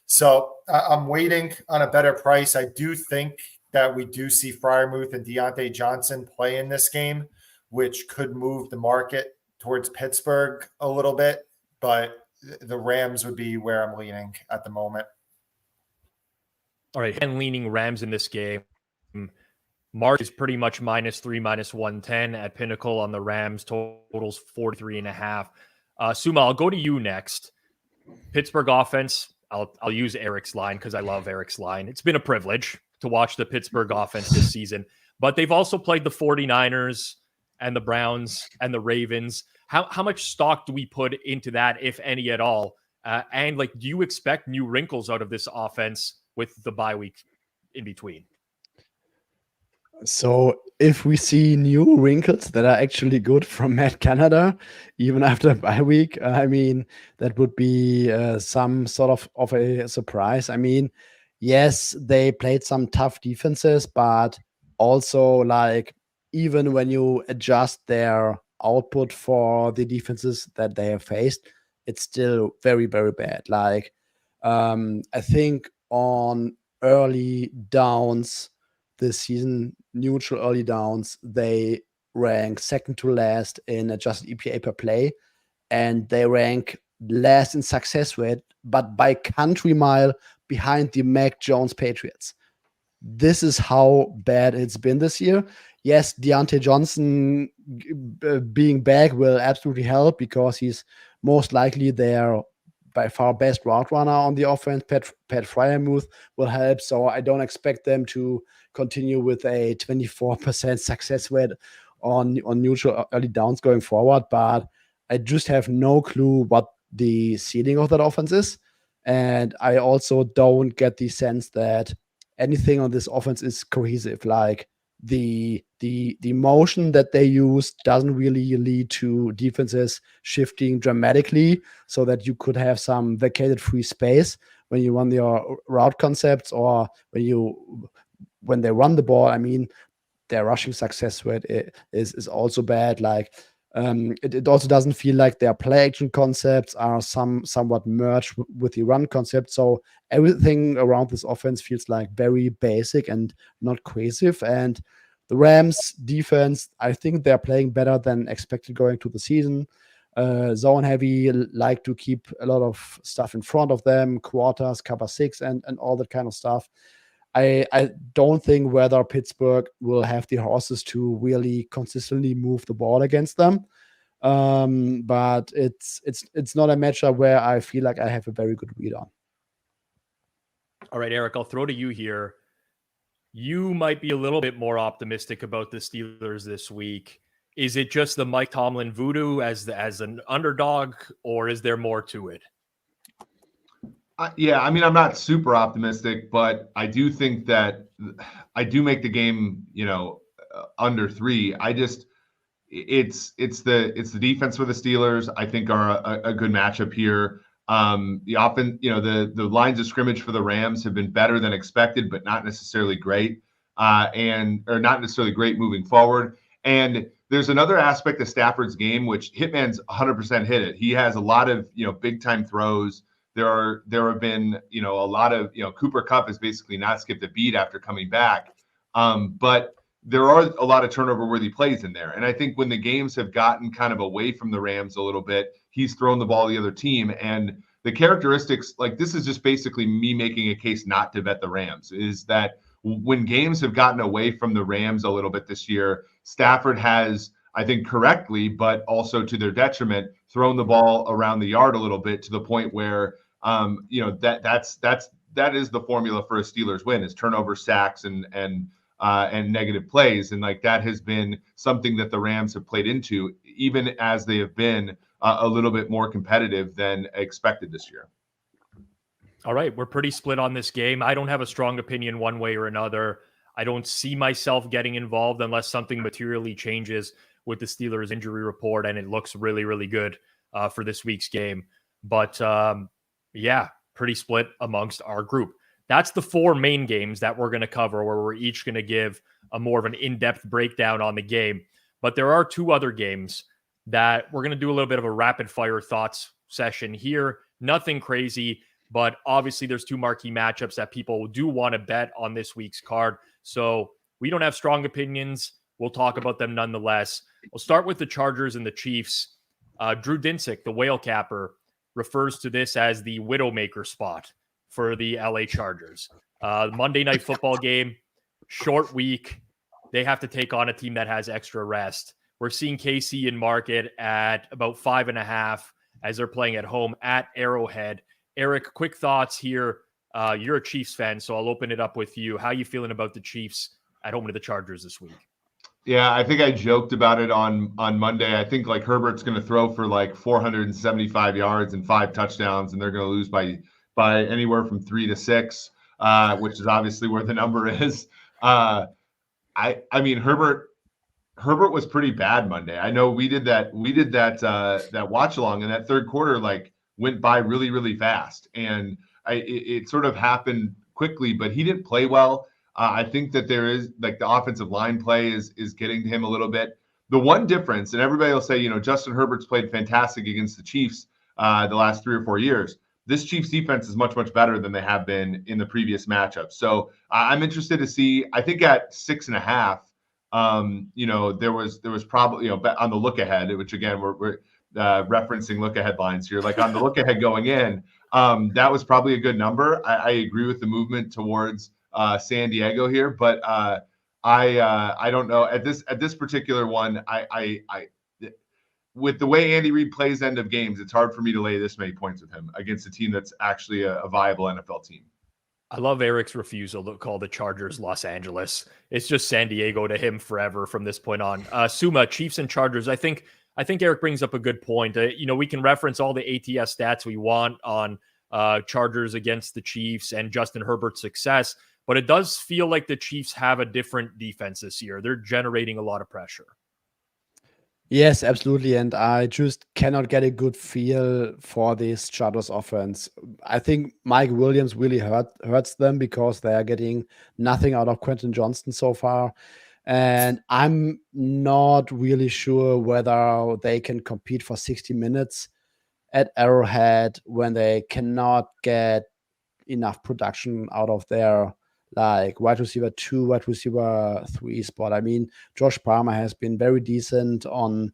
So I'm waiting on a better price. I do think that we do see Freiermuth and Deontay Johnson play in this game, which could move the market towards Pittsburgh a little bit, but the Rams would be where I'm leaning at the moment. All right, and leaning Rams in this game. Mark is pretty much -3, -110 at Pinnacle on the Rams. Totals 43.5. Suma, I'll go to you next. Pittsburgh offense. I'll use Eric's line because I love Eric's line. It's been a privilege to watch the Pittsburgh offense this season, but they've also played the 49ers and the Browns and the Ravens. How much stock do we put into that, if any at all? And like, do you expect new wrinkles out of this offense with the bye week in between? So if we see new wrinkles that are actually good from Matt Canada, even after bye week, I mean, that would be some sort of a surprise. I mean, yes, they played some tough defenses, but also like even when you adjust their output for the defenses that they have faced, it's still very, very bad. Like, I think on early downs this season, neutral early downs, they rank second to last in adjusted EPA per play, and they rank last in success rate, but by country mile behind the Mac Jones Patriots. This is how bad it's been this year. Yes, Deontay Johnson being back will absolutely help because he's most likely their by far best route runner on the offense. Pat Fryermuth will help. So I don't expect them to continue with a 24% success rate on neutral early downs going forward. But I just have no clue what the ceiling of that offense is. And I also don't get the sense that anything on this offense is cohesive. Like the motion that they use doesn't really lead to defenses shifting dramatically so that you could have some vacated free space when you run your route concepts, or when they run the ball. I mean, their rushing success rate is also bad. Like, it also doesn't feel like their play action concepts are somewhat merged with the run concept. So everything around this offense feels like very basic and not cohesive. And the Rams defense, I think they're playing better than expected going to the season. Zone heavy, like to keep a lot of stuff in front of them, quarters, cover six, and all that kind of stuff. I don't think whether Pittsburgh will have the horses to really consistently move the ball against them. But it's not a matchup where I feel like I have a very good read on. All right, Eric, I'll throw to you here. You might be a little bit more optimistic about the Steelers this week. Is it just the Mike Tomlin voodoo as an underdog, or is there more to it? Yeah, I mean, I'm not super optimistic, but I do think that I do make the game, under 3. It's the defense for the Steelers, I think, are a good matchup here. The lines of scrimmage for the Rams have been better than expected, but not necessarily great, or not necessarily great moving forward. And there's another aspect of Stafford's game, which Hitman's 100% hit it. He has a lot of big time throws. There have been a lot of Cooper Kupp has basically not skipped a beat after coming back, but there are a lot of turnover-worthy plays in there. And I think when the games have gotten kind of away from the Rams a little bit, he's thrown the ball to the other team. And the characteristics, like, this is just basically me making a case not to bet the Rams, is that when games have gotten away from the Rams a little bit this year, Stafford has, I think correctly, but also to their detriment, thrown the ball around the yard a little bit to the point where that is the formula for a Steelers win, is turnover, sacks, and negative plays. And like, that has been something that the Rams have played into, even as they have been a little bit more competitive than expected this year. All right, we're pretty split on this game. I don't have a strong opinion one way or another. I don't see myself getting involved unless something materially changes with the Steelers injury report, and it looks really, really good for this week's game. But yeah, pretty split amongst our group. That's the 4 main games that we're going to cover, where we're each going to give a more of an in-depth breakdown on the game. But there are 2 other games that we're going to do a little bit of a rapid-fire thoughts session here. Nothing crazy, but obviously there's 2 marquee matchups that people do want to bet on this week's card. So we don't have strong opinions. We'll talk about them nonetheless. We'll start with the Chargers and the Chiefs. Drew Dinsick, the whale capper, refers to this as the Widowmaker spot for the LA Chargers. Monday Night Football game, short week. They have to take on a team that has extra rest. We're seeing KC in market at about 5.5 as they're playing at home at Arrowhead. Eric, quick thoughts here. You're a Chiefs fan, so I'll open it up with you. How are you feeling about the Chiefs at home to the Chargers this week? Yeah, I think I joked about it on Monday. I think like Herbert's going to throw for like 475 yards and 5 touchdowns, and they're going to lose by anywhere from 3 to 6, which is obviously where the number is. I mean, Herbert was pretty bad Monday. I know we did that watch along, and that third quarter like went by really, really fast, and it sort of happened quickly, but he didn't play well. I think that there is like the offensive line play is getting to him a little bit. The one difference, and everybody will say, Justin Herbert's played fantastic against the Chiefs the last 3 or 4 years. This Chiefs defense is much, much better than they have been in the previous matchups. So I'm interested to see. I think at 6.5, there was probably, on the look ahead, which again, we're referencing look ahead lines here, like on the look ahead going in, that was probably a good number. I agree with the movement towards San Diego here, but I don't know at this particular one. I with the way Andy Reid plays end of games, it's hard for me to lay this many points with him against a team that's actually a viable NFL team. I love Eric's refusal to call the Chargers Los Angeles. It's just San Diego to him forever from this point on. Suma, Chiefs and Chargers. I think Eric brings up a good point. We can reference all the ATS stats we want on Chargers against the Chiefs and Justin Herbert's success, but it does feel like the Chiefs have a different defense this year. They're generating a lot of pressure. Yes, absolutely. And I just cannot get a good feel for this Chargers offense. I think Mike Williams really hurts them because they are getting nothing out of Quentin Johnston so far. And I'm not really sure whether they can compete for 60 minutes at Arrowhead when they cannot get enough production out of their wide receiver 2, wide receiver 3 spot. I mean, Josh Palmer has been very decent on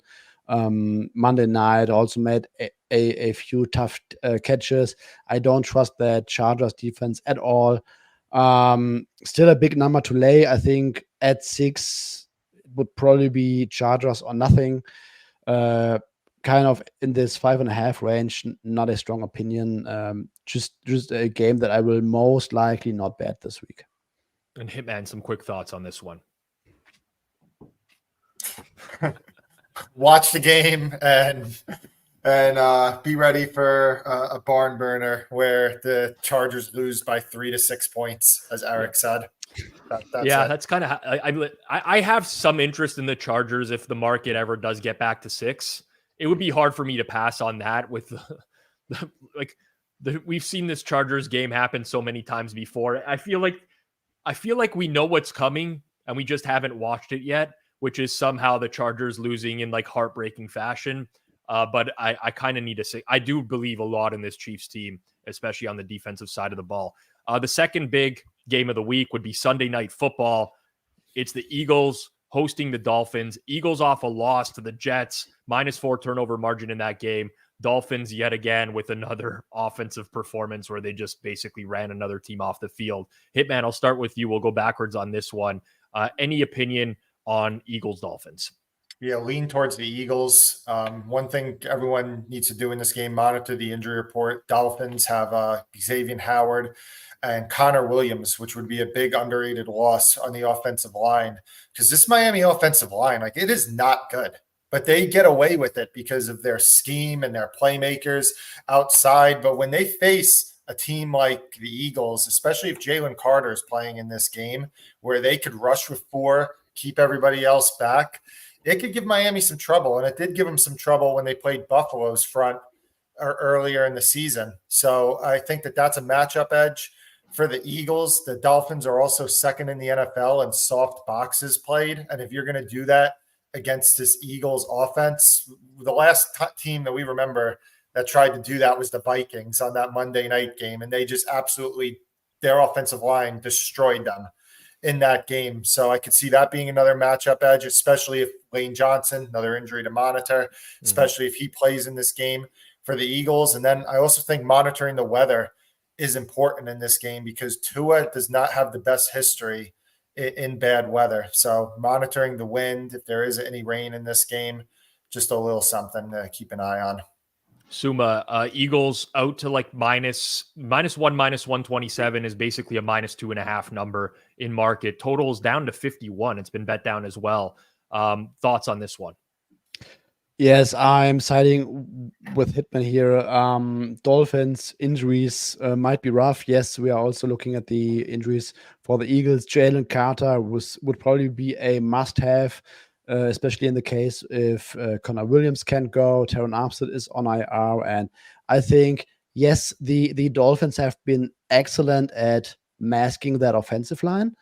Monday night, also made a few tough catches. I don't trust the Chargers defense at all. Still a big number to lay. I think at 6 it would probably be Chargers or nothing. Kind of in this 5.5 range, not a strong opinion. Just a game that I will most likely not bet this week. And Hitman, some quick thoughts on this one. Watch the game and be ready for a barn burner where the Chargers lose by 3 to 6 points, as Eric said. That's kind of. I have some interest in the Chargers if the market ever does get back to 6. It would be hard for me to pass on that with we've seen this Chargers game happen so many times before. I feel like we know what's coming and we just haven't watched it yet, which is somehow the Chargers losing in heartbreaking fashion. But I kind of need to say, I do believe a lot in this Chiefs team, especially on the defensive side of the ball. The second big game of the week would be Sunday Night Football. It's the Eagles hosting the Dolphins. Eagles off a loss to the Jets, -4 turnover margin in that game. Dolphins yet again with another offensive performance where they just basically ran another team off the field. Hitman, I'll start with you. We'll go backwards on this one. Any opinion on Eagles Dolphins? Yeah, lean towards the Eagles. One thing everyone needs to do in this game, monitor the injury report. Dolphins have Xavier Howard and Connor Williams, which would be a big underrated loss on the offensive line, because this Miami offensive line, it is not good. But they get away with it because of their scheme and their playmakers outside. But when they face a team like the Eagles, especially if Jalen Carter is playing in this game, where they could rush with 4, keep everybody else back, it could give Miami some trouble. And it did give them some trouble when they played Buffalo's front earlier in the season. So I think that's a matchup edge for the Eagles. The Dolphins are also second in the NFL in soft boxes played. And if you're going to do that against this Eagles offense, the last team that we remember that tried to do that was the Vikings on that Monday night game. And they just absolutely, their offensive line destroyed them in that game. So I could see that being another matchup edge, especially if Lane Johnson, another injury to monitor, especially if he plays in this game for the Eagles. And then I also think monitoring the weather is important in this game because Tua does not have the best history in bad weather. So monitoring the wind, if there is any rain in this game, just a little something to keep an eye on. Suma, Eagles out to -1, -127 is basically a -2.5 number in market. Total is down to 51. It's been bet down as well. Thoughts on this one? Yes, I'm siding with Hitman here. Dolphins injuries might be rough. Yes, we are also looking at the injuries for the Eagles. Jalen Carter would probably be a must-have, especially in the case if Connor Williams can't go. Teron Armstead is on IR. And I think, yes, the Dolphins have been excellent at masking that offensive line,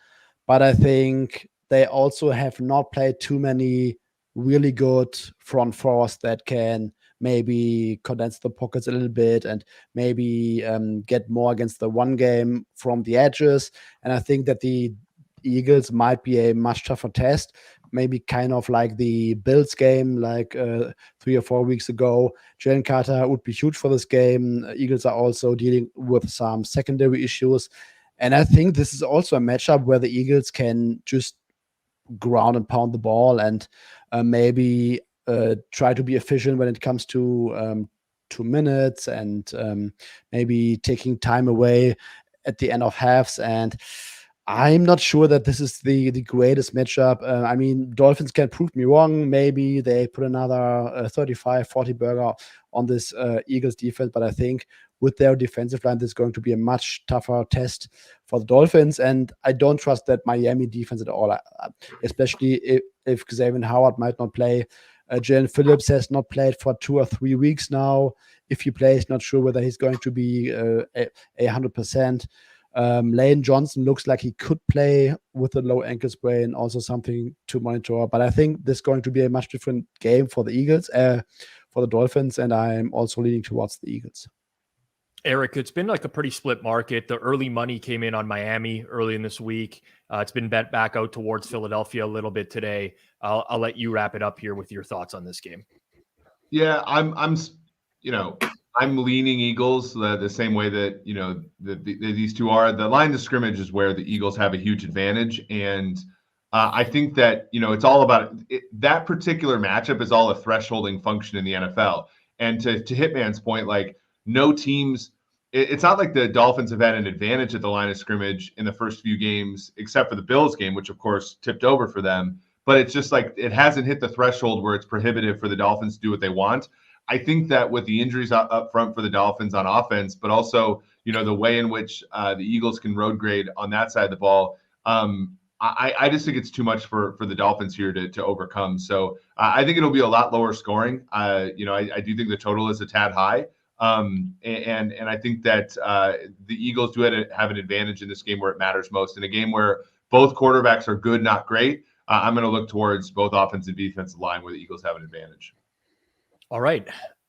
but I think they also have not played too many really good front fours that can maybe condense the pockets a little bit and maybe get more against the one game from the edges. And I think that the Eagles might be a much tougher test, maybe kind of like the Bills game, like 3 or 4 weeks ago. Jalen Carter would be huge for this game. Eagles are also dealing with some secondary issues. And I think this is also a matchup where the Eagles can just ground and pound the ball and maybe try to be efficient when it comes to 2 minutes and maybe taking time away at the end of halves. And I'm not sure that this is the greatest matchup. I mean, Dolphins can prove me wrong. Maybe they put another 35-40 burger on this Eagles defense, but I think with their defensive line, this is going to be a much tougher test for the Dolphins. And I don't trust that Miami defense at all, especially if Xavier Howard might not play. Jalen Phillips has not played for 2 or 3 weeks now. If he plays, not sure whether he's going to be 100%. Lane Johnson looks like he could play with a low ankle sprain, also something to monitor. But I think this is going to be a much different game for the Eagles, for the Dolphins, and I'm also leaning towards the Eagles. Eric, it's been like a pretty split market. The early money came in on Miami early in this week. It's been bet back out towards Philadelphia a little bit today. I'll let you wrap it up here with your thoughts on this game. Yeah, I'm leaning Eagles the same way that, these two are. The line of scrimmage is where the Eagles have a huge advantage. And I think that, it's all about it. That particular matchup is all a thresholding function in the NFL. And to Hitman's point, like no teams, it's not like the Dolphins have had an advantage at the line of scrimmage in the first few games, except for the Bills game, which of course tipped over for them. But it's just like it hasn't hit the threshold where it's prohibitive for the Dolphins to do what they want. I think that with the injuries up front for the Dolphins on offense, but also, the way in which the Eagles can road grade on that side of the ball, I just think it's too much for the Dolphins here to overcome. So I think it'll be a lot lower scoring. I do think the total is a tad high. And I think that the Eagles do have an advantage in this game where it matters most. In a game where both quarterbacks are good, not great, I'm going to look towards both offensive and defensive line where the Eagles have an advantage. All right.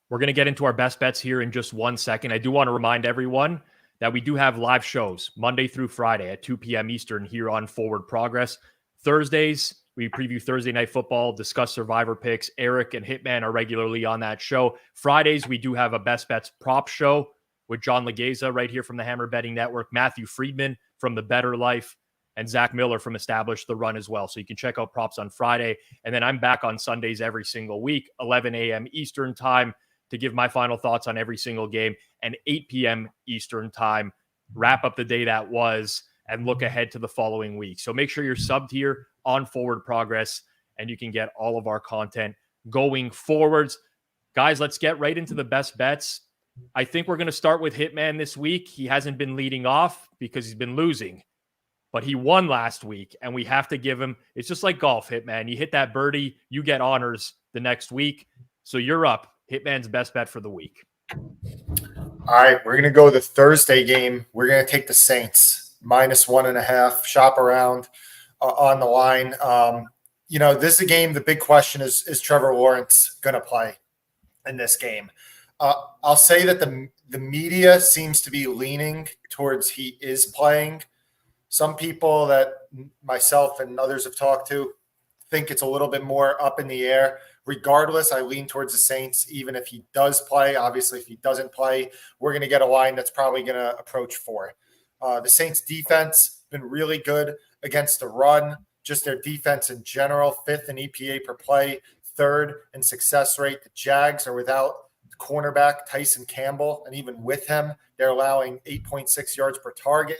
We're going to get into our best bets here in just 1 second. I do want to remind everyone that we do have live shows Monday through Friday at 2 p.m. Eastern here on Forward Progress. Thursdays, we preview Thursday Night Football, discuss Survivor picks. Eric and Hitman are regularly on that show. Fridays, we do have a Best Bets prop show with John Legeza right here from the Hammer Betting Network, Matthew Friedman from The Better Life, and Zach Miller from Establish the Run as well. So you can check out props on Friday. And then I'm back on Sundays every single week, 11 a.m. Eastern time, to give my final thoughts on every single game, and 8 p.m. Eastern time, wrap up the day that was and look ahead to the following week. So make sure you're subbed here on Forward Progress and you can get all of our content going forwards. Guys, let's get right into the best bets. I think we're going to start with Hitman this week. He hasn't been leading off because he's been losing, but he won last week and we have to give him, it's just like golf, Hitman. You hit that birdie, you get honors the next week. So you're up. Hitman's best bet for the week. All right, we're going to go the Thursday game. We're going to take the Saints -1.5, shop around on the line. This is a game. The big question is Trevor Lawrence going to play in this game? I'll say that the media seems to be leaning towards he is playing. Some people that myself and others have talked to think it's a little bit more up in the air. Regardless, I lean towards the Saints, even if he does play. Obviously, if he doesn't play, we're going to get a line that's probably going to approach 4. The Saints defense been really good against the run. Just their defense in general, 5th in EPA per play, 3rd in success rate. The Jags are without cornerback Tyson Campbell, and even with him, they're allowing 8.6 yards per target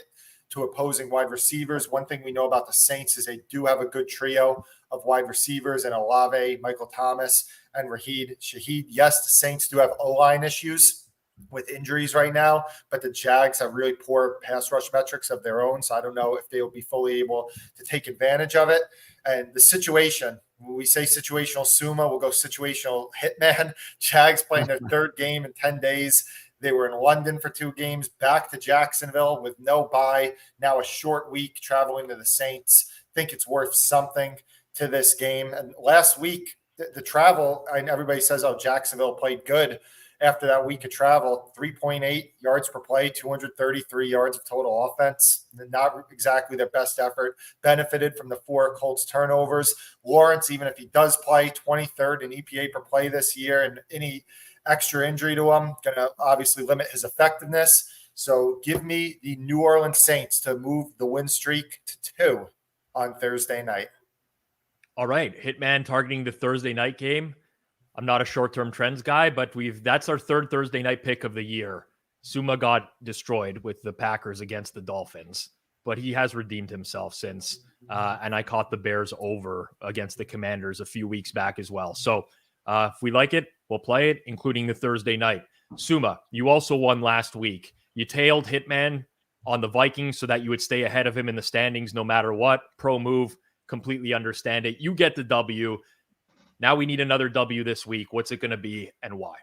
to opposing wide receivers. One thing we know about the Saints is they do have a good trio of wide receivers in Olave, Michael Thomas, and Raheed Shaheed. Yes, the Saints do have O-line issues with injuries right now, but the Jags have really poor pass rush metrics of their own, so I don't know if they will be fully able to take advantage of it. And the situation, when we say situational Suma, we'll go situational Hitman. Jags playing their 3rd game in 10 days. They were in London for 2 games, back to Jacksonville with no bye. Now a short week traveling to the Saints. Think it's worth something to this game. And last week, the travel, and everybody says, oh, Jacksonville played good after that week of travel. 3.8 yards per play, 233 yards of total offense. Not exactly their best effort. Benefited from the 4 Colts turnovers. Lawrence, even if he does play, 23rd in EPA per play this year, and any extra injury to him going to obviously limit his effectiveness. So give me the New Orleans Saints to move the win streak to 2 on Thursday night. All right. Hitman targeting the Thursday night game. I'm not a short-term trends guy, but that's our 3rd Thursday night pick of the year. Suma got destroyed with the Packers against the Dolphins, but he has redeemed himself since. And I caught the Bears over against the Commanders a few weeks back as well. So if we like it, we'll play it, including the Thursday night. Suma, you also won last week. You tailed Hitman on the Vikings so that you would stay ahead of him in the standings no matter what. Pro move, completely understand it. You get the W. Now we need another W this week. What's it going to be and why?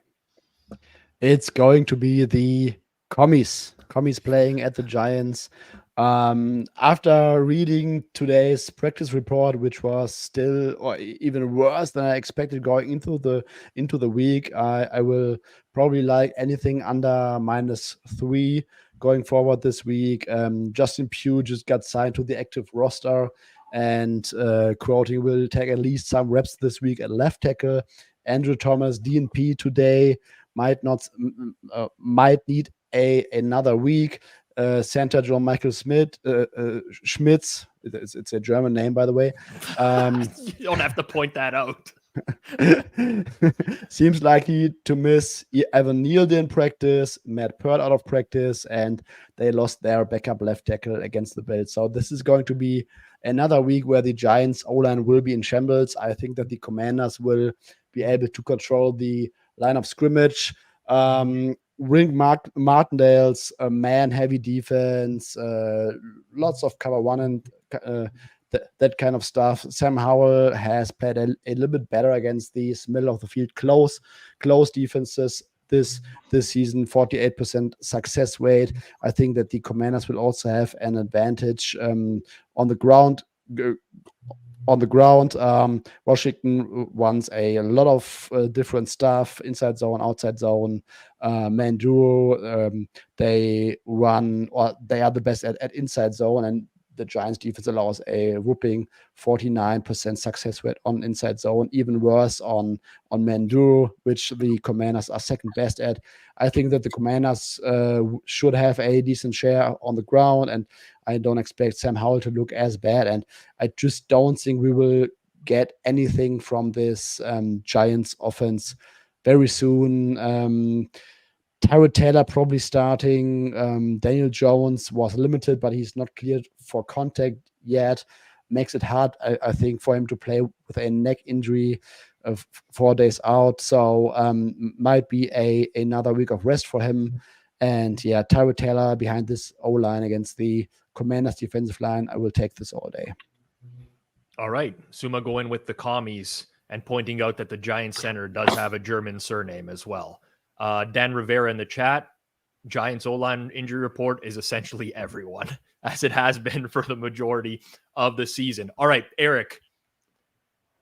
It's going to be the Commies. Commies playing at the Giants. After reading today's practice report, which was still or even worse than I expected going into the week, I will probably like anything under -3 going forward this week. Justin Pugh just got signed to the active roster, and quoting will take at least some reps this week at left tackle. Andrew Thomas, DNP today, might need another week. Center John Michael Schmitz. It's a German name, by the way. You don't have to point that out. Seems likely to miss. Evan Neal didn't practice, Matt Peart out of practice, and they lost their backup left tackle against the Bills. So this is going to be another week where the Giants O-line will be in shambles. I think that the Commanders will be able to control the line of scrimmage. Ring Martindale's man-heavy defense, lots of cover one and that kind of stuff. Sam Howell has played a little bit better against these middle of the field close defenses this season. 48% success rate. I think that the Commanders will also have an advantage on the ground. Washington runs a lot of different stuff: inside zone, outside zone, man duo. They are the best at inside zone, and the Giants defense allows a whooping 49% success rate on inside zone, even worse on man duo, which the Commanders are second best at. I think that the Commanders should have a decent share on the ground, and I don't expect Sam Howell to look as bad, and I just don't think we will get anything from this Giants offense very soon. Tyrod Taylor probably starting. Daniel Jones was limited, but he's not cleared for contact yet. Makes it hard, I think, for him to play with a neck injury of 4 days out. So might be another week of rest for him. And yeah, Tyrod Taylor behind this O-line against the Commanders defensive line. I will take this all day. All right. Suma going with the Commies and pointing out that the Giants center does have a German surname as well. Dan Rivera in the chat, Giants O-line injury report is essentially everyone, as it has been for the majority of the season. All right, Eric,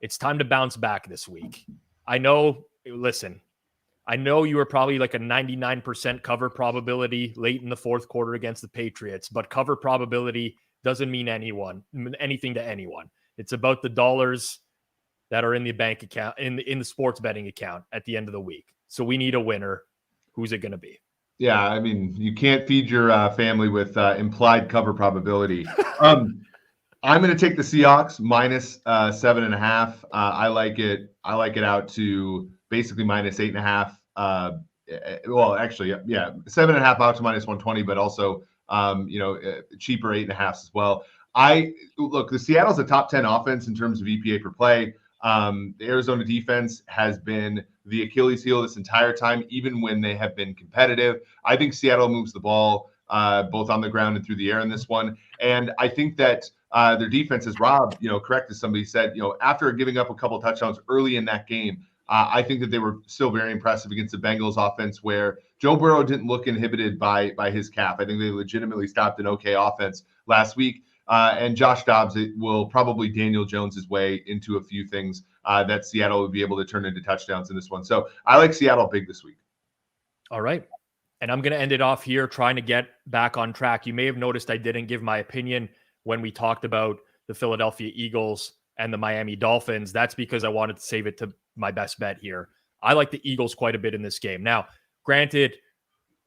it's time to bounce back this week. I know you were probably like a 99% cover probability late in the fourth quarter against the Patriots, but cover probability doesn't mean anything to anyone. It's about the dollars that are in the bank account, in the sports betting account at the end of the week. So we need a winner. Who's it going to be? Yeah, I mean, you can't feed your family with implied cover probability. I'm going to take the Seahawks minus 7.5. I like it out to basically minus 8.5. Well, actually, yeah, 7.5 out to minus 120, but also cheaper 8.5 as well. The Seattle's a top 10 offense in terms of EPA per play. The Arizona defense has been the Achilles heel this entire time, even when they have been competitive. I think Seattle moves the ball both on the ground and through the air in this one. And I think that their defense, as Rob, correct as somebody said, after giving up a couple touchdowns early in that game, I think that they were still very impressive against the Bengals offense, where Joe Burrow didn't look inhibited by his calf. I think they legitimately stopped an okay offense last week. And Josh Dobbs will probably Daniel Jones his way into a few things that Seattle would be able to turn into touchdowns in this one. So I like Seattle big this week. All right. And I'm going to end it off here trying to get back on track. You may have noticed I didn't give my opinion when we talked about the Philadelphia Eagles and the Miami Dolphins. That's because I wanted to save it to my best bet here. I like the Eagles quite a bit in this game. Now, granted,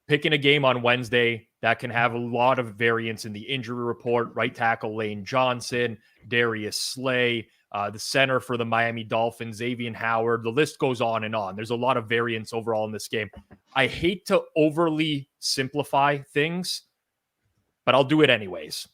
picking a game on Wednesday that can have a lot of variance in the injury report. Right tackle Lane Johnson, Darius Slay, the center for the Miami Dolphins, Xavier Howard. The list goes on and on. There's a lot of variance overall in this game. I hate to overly simplify things, but I'll do it anyways.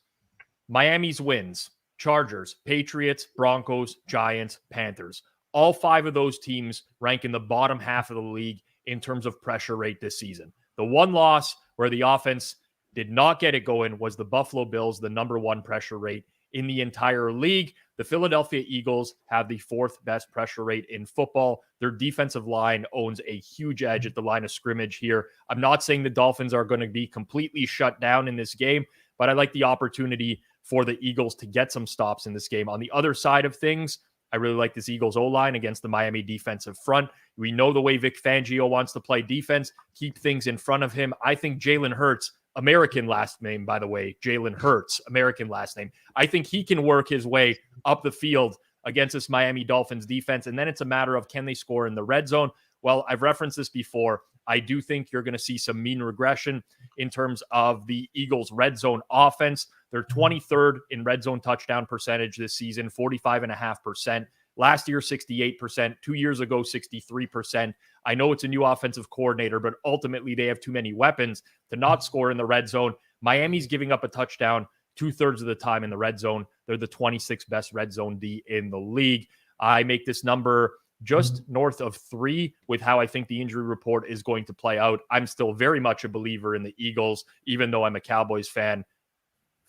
Miami's wins: Chargers, Patriots, Broncos, Giants, Panthers. All 5 of those teams rank in the bottom half of the league in terms of pressure rate this season. The one loss where the offense did not get it going was the Buffalo Bills, the number 1 pressure rate in the entire league. The Philadelphia Eagles have the 4th best pressure rate in football. Their defensive line owns a huge edge at the line of scrimmage here. I'm not saying the Dolphins are going to be completely shut down in this game, but I like the opportunity for the Eagles to get some stops in this game. On the other side of things, I really like this Eagles O-line against the Miami defensive front. We know the way Vic Fangio wants to play defense, keep things in front of him. I think Jalen Hurts, American last name, by the way, Jalen Hurts, American last name. I think he can work his way up the field against this Miami Dolphins defense. And then it's a matter of, can they score in the red zone? Well, I've referenced this before. I do think you're going to see some mean regression in terms of the Eagles' red zone offense. They're 23rd in red zone touchdown percentage this season, 45.5%. Last year, 68%. 2 years ago, 63%. I know it's a new offensive coordinator, but ultimately they have too many weapons to not score in the red zone. Miami's giving up a touchdown 2/3 of the time in the red zone. They're the 26th best red zone D in the league. I make this number just north of 3 with how I think the injury report is going to play out. I'm still very much a believer in the Eagles, even though I'm a Cowboys fan.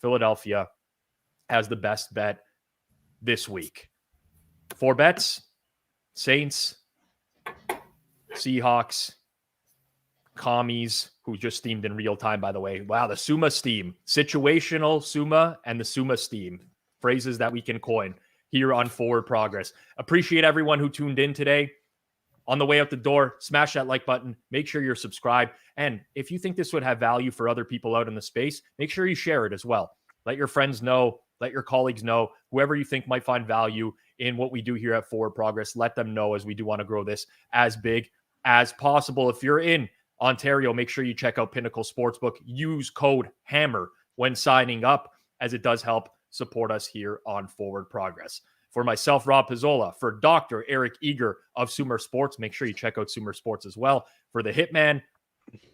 Philadelphia has the best bet this week. 4 bets: Saints, Seahawks, Commies, who just steamed in real time, by the way. Wow, the Suma steam. Situational Suma and the Suma steam. Phrases that we can coin here on Forward Progress. Appreciate everyone who tuned in today. On the way out the door, smash that like button. Make sure you're subscribed. And if you think this would have value for other people out in the space, make sure you share it as well. Let your friends know. Let your colleagues know. Whoever you think might find value in what we do here at Forward Progress, let them know, as we do want to grow this as big as possible. If you're in Ontario, make sure you check out Pinnacle Sportsbook. Use code HAMMER when signing up, as it does help support us here on Forward Progress. For myself, Rob Pizzola, for Dr. Eric Eager of Sumer Sports, make sure you check out Sumer Sports as well. For the Hitman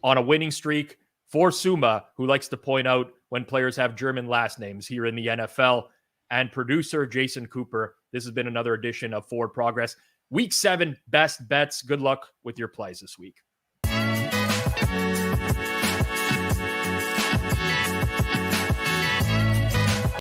on a winning streak, for Suma, who likes to point out when players have German last names here in the NFL, and producer Jason Cooper, this has been another edition of Forward Progress. Week 7, best bets. Good luck with your plays this week.